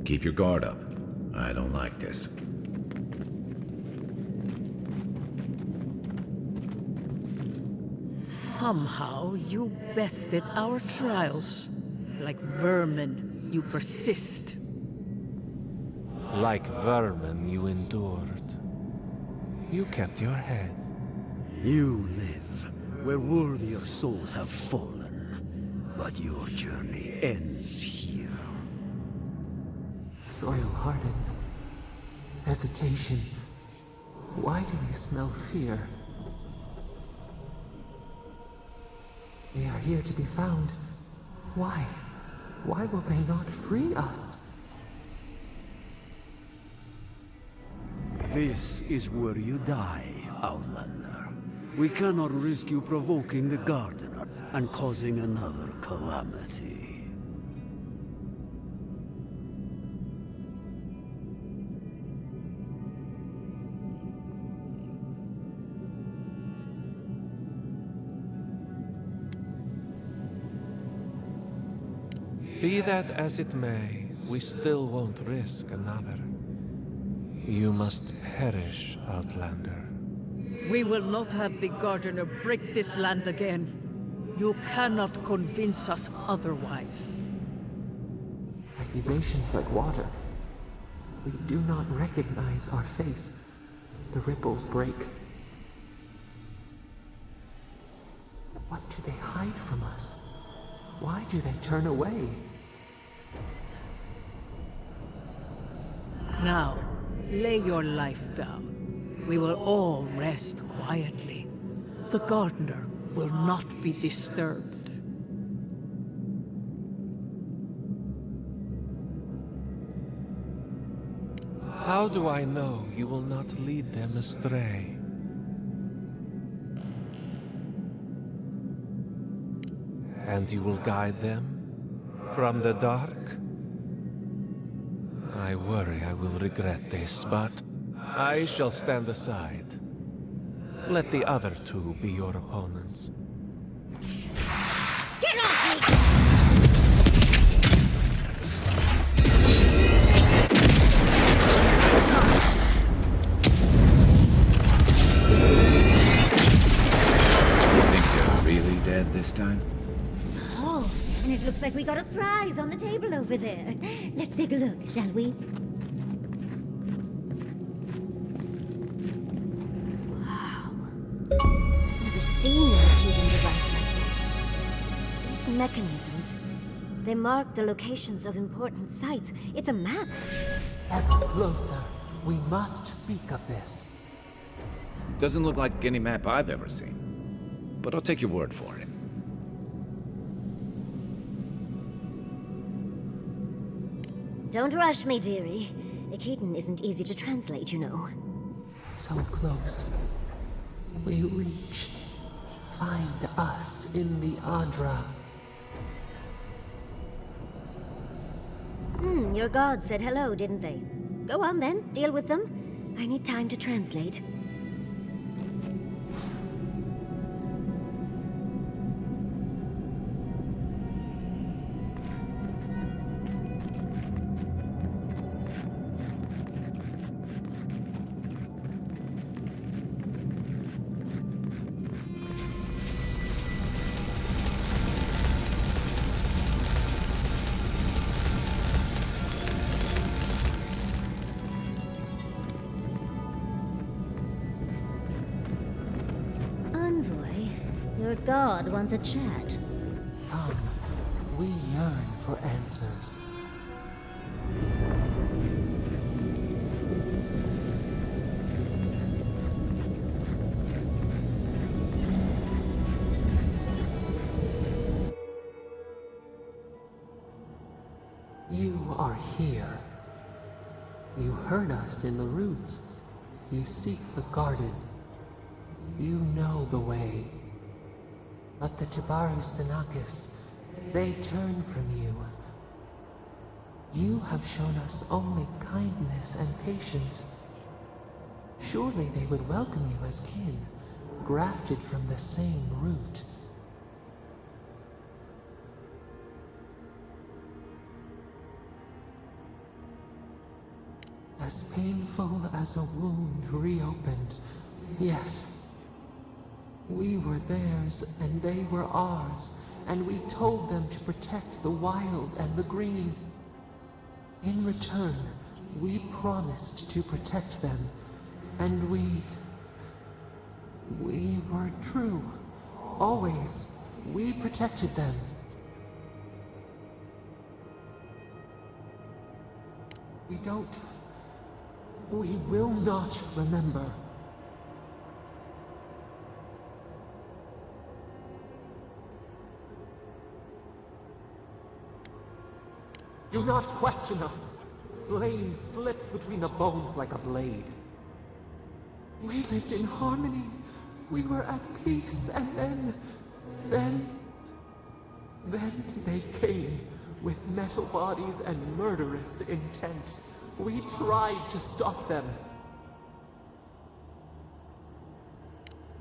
Keep your guard up. I don't like this. Somehow you bested our trials. Like vermin, you persist. Like vermin, you endured. You kept your head. You live where worthier souls have fallen, but your journey ends here. Soil hardens. Hesitation. Why do they smell fear? They are here to be found. Why? Why will they not free us? This is where you die, Outlander. We cannot risk you provoking the Gardener and causing another calamity. Be that as it may, we still won't risk another. You must perish, Outlander. We will not have the Gardener break this land again. You cannot convince us otherwise. Accusations like water. We do not recognize our face. The ripples break. What do they hide from us? Why do they turn away? Now, lay your life down. We will all rest quietly. The Gardener will not be disturbed. How do I know you will not lead them astray? And you will guide them from the dark? I worry I will regret this, but I shall stand aside. Let the other two be your opponents. Get off You think they're really dead this time? Oh, and it looks like we got a prize on the table over there. Let's take a look, shall we? Wow. Never seen a repeating device like this. This mechanisms. They mark the locations of important sites. It's a map. Ever closer. We must speak of this. Doesn't look like any map I've ever seen. But I'll take your word for it. Don't rush me, dearie. Aedyr isn't easy to translate, you know. So close. We reach. Find us in the Aedyr. Your gods said hello, didn't they? Go on then, deal with them. I need time to translate. Your god wants a chat. Come, we yearn for answers. You are here. You heard us in the roots. You seek the garden. You know the way. But the Tibaru Sinakis, they turn from you. You have shown us only kindness and patience. Surely they would welcome you as kin, grafted from the same root. As painful as a wound reopened, yes. We were theirs, and they were ours, and we told them to protect the wild and the green. In return, we promised to protect them, and we were true. Always, we protected them. We will not remember. Do not question us. Blame slips between the bones like a blade. We lived in harmony. We were at peace, and then they came with metal bodies and murderous intent. We tried to stop them.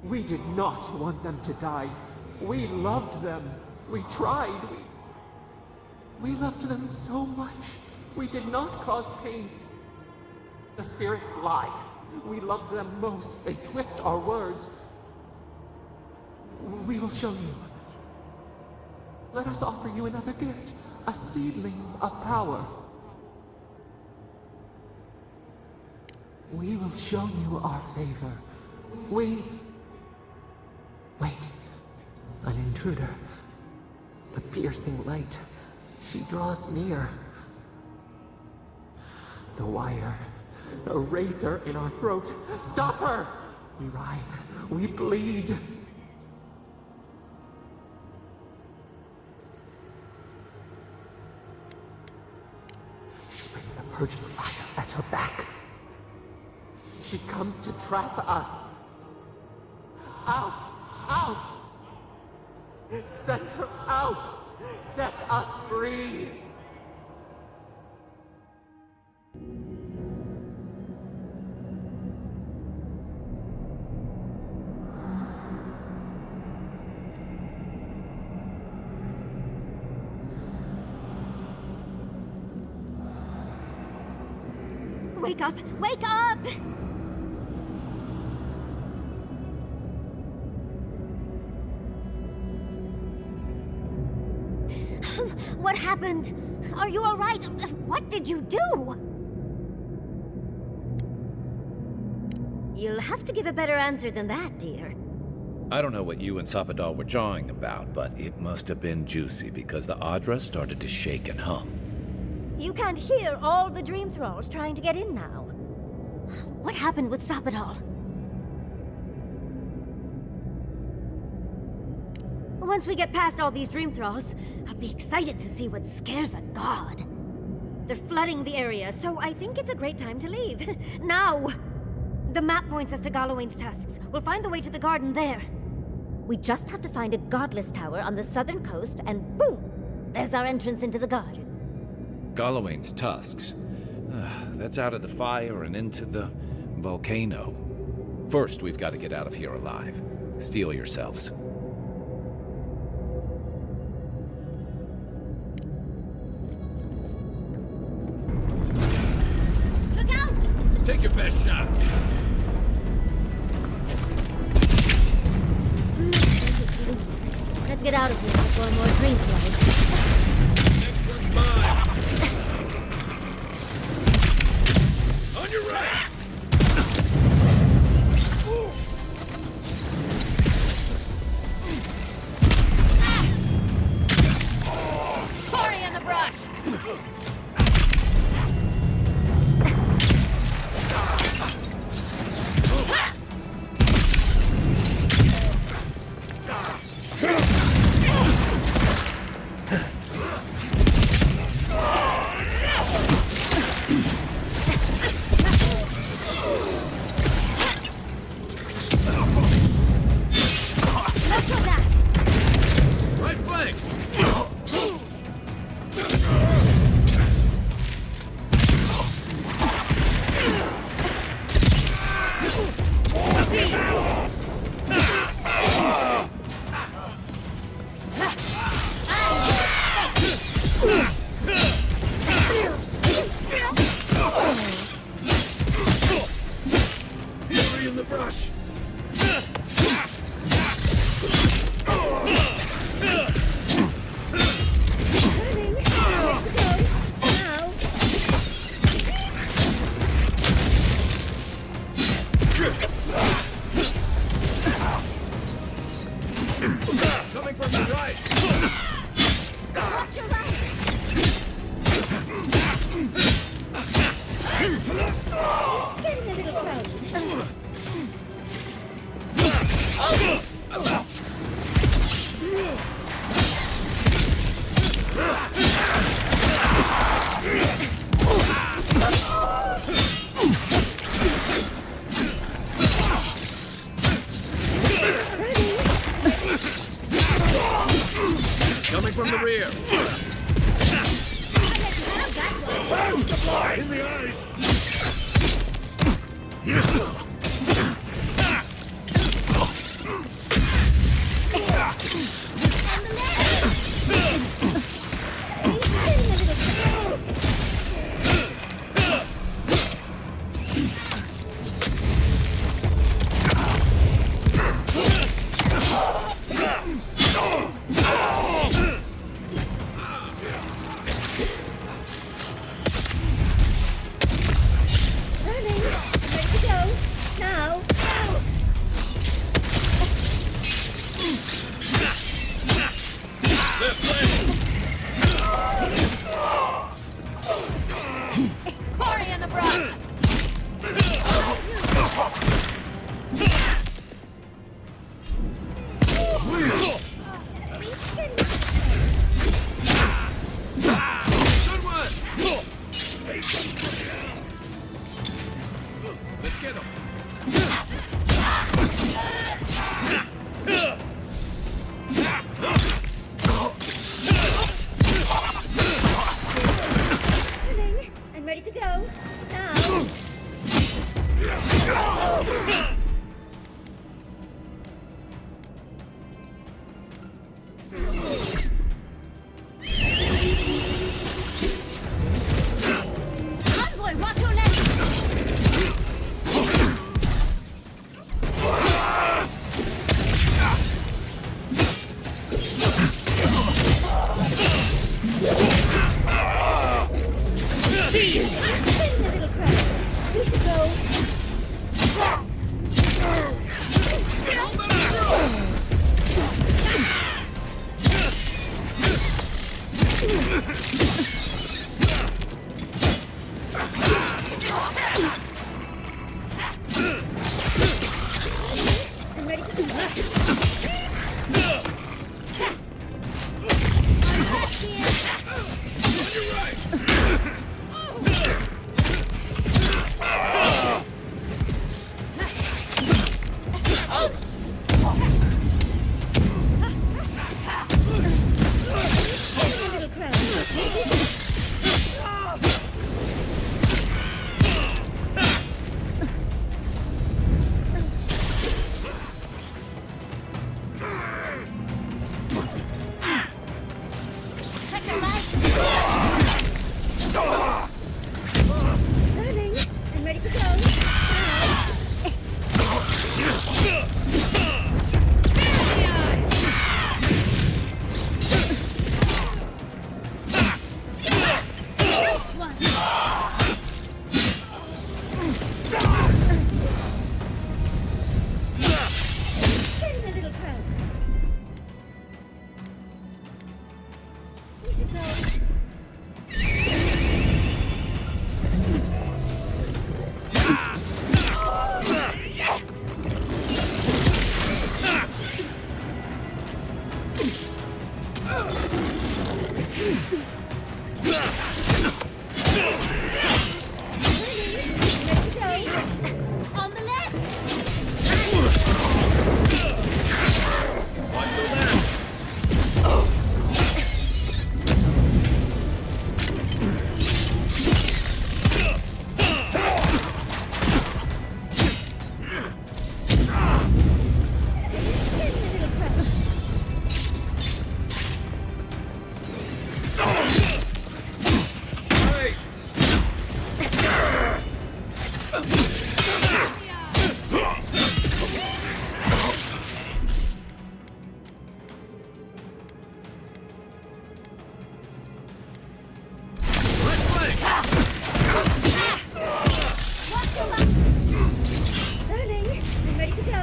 We did not want them to die. We loved them. We tried. We loved them so much. We did not cause pain. The spirits lie. We loved them most. They twist our words. We will show you. Let us offer you another gift. A seedling of power. We will show you our favor. Wait. An intruder. The piercing light. She draws near. The wire. A razor in our throat. Stop her! We writhe. We bleed. She brings the purging fire at her back. She comes to trap us. Out! Out! Set her out! Set us free! Wake up! Wake up! What happened? Are you all right? What did you do? You'll have to give a better answer than that, dear. I don't know what you and Sapadal were jawing about, but it must have been juicy because the Aedyr started to shake and hum. You can't hear all the dream thralls trying to get in now. What happened with Sapadal? Once we get past all these dream thralls, I'll be excited to see what scares a god. They're flooding the area, so I think it's a great time to leave. Now! The map points us to Galawain's tusks. We'll find the way to the garden there. We just have to find a godless tower on the southern coast, and boom! There's our entrance into the garden. Galawain's tusks. That's out of the fire and into the volcano. First, we've got to get out of here alive. Steel yourselves. Look out! Take your best shot. Let's get out of here before more dream thralls. Next one's mine. On your right. Cory in the brush! Right flank. Hurry in the brush. Coming from the right. Watch your right! It's getting a little crowded. Coming from the rear. In the eyes. Cory in the brush! Good one. Let's get him. I'm ready to go. Now. Envoy, watch your left! Getting a little crowded. We should go. Darling, I'm ready to go.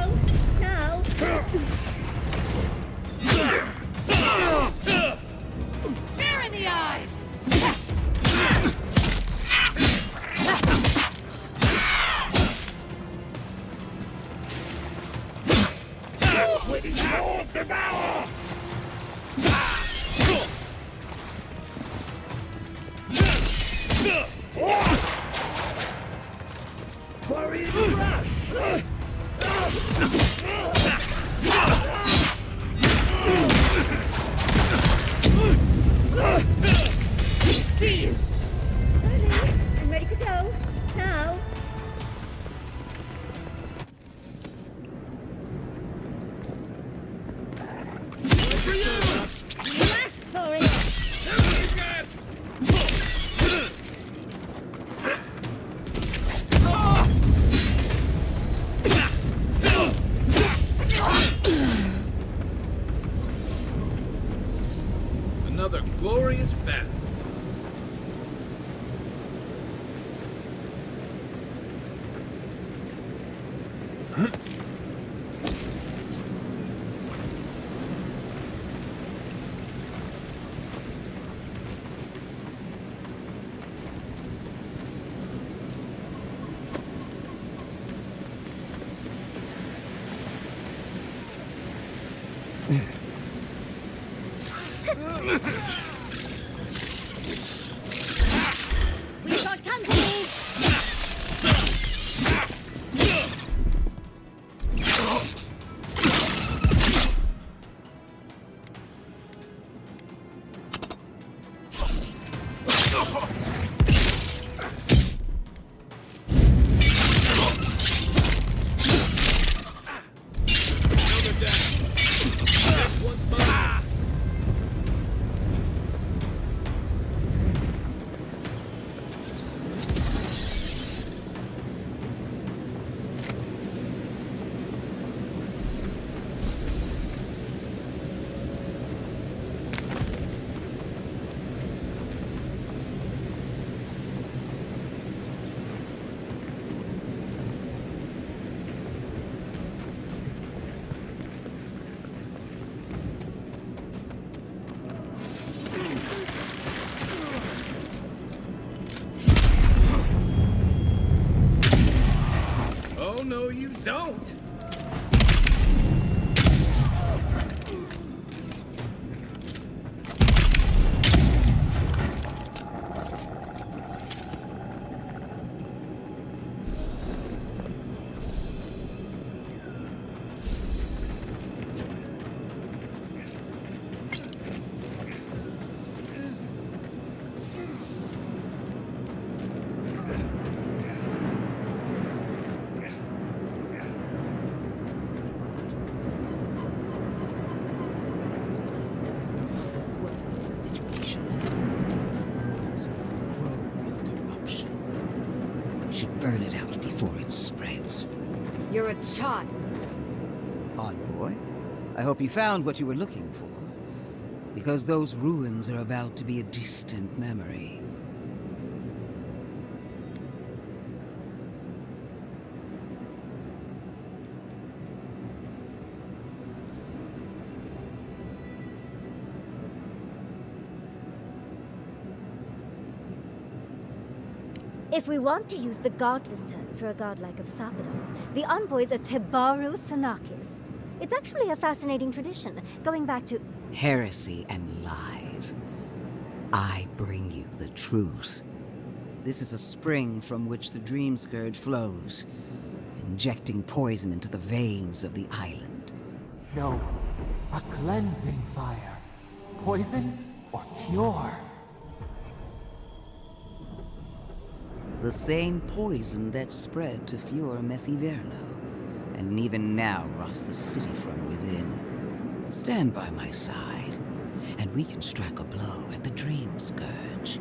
Now. Tear in the eyes! Devour! Warrior rush! Steve! Darling, I'm ready to go. Now. You asked for it! Another glorious battle. We've got company! Another down. Next one's mine. Oh, no, you don't. Worse situation. Ruins grow with corruption. Should burn it out before it spreads. You're a child. Envoy, I hope you found what you were looking for. Because those ruins are about to be a distant memory. If we want to use the godless term for a godlike of Sappadon, the envoys are Tebaru Sanakis. It's actually a fascinating tradition, going back to... Heresy and lies. I bring you the truth. This is a spring from which the Dream Scourge flows, injecting poison into the veins of the island. No, a cleansing fire. Poison or cure? The same poison that spread to Fior Messiverno, and even now rots the city from within. Stand by my side, and we can strike a blow at the Dream Scourge.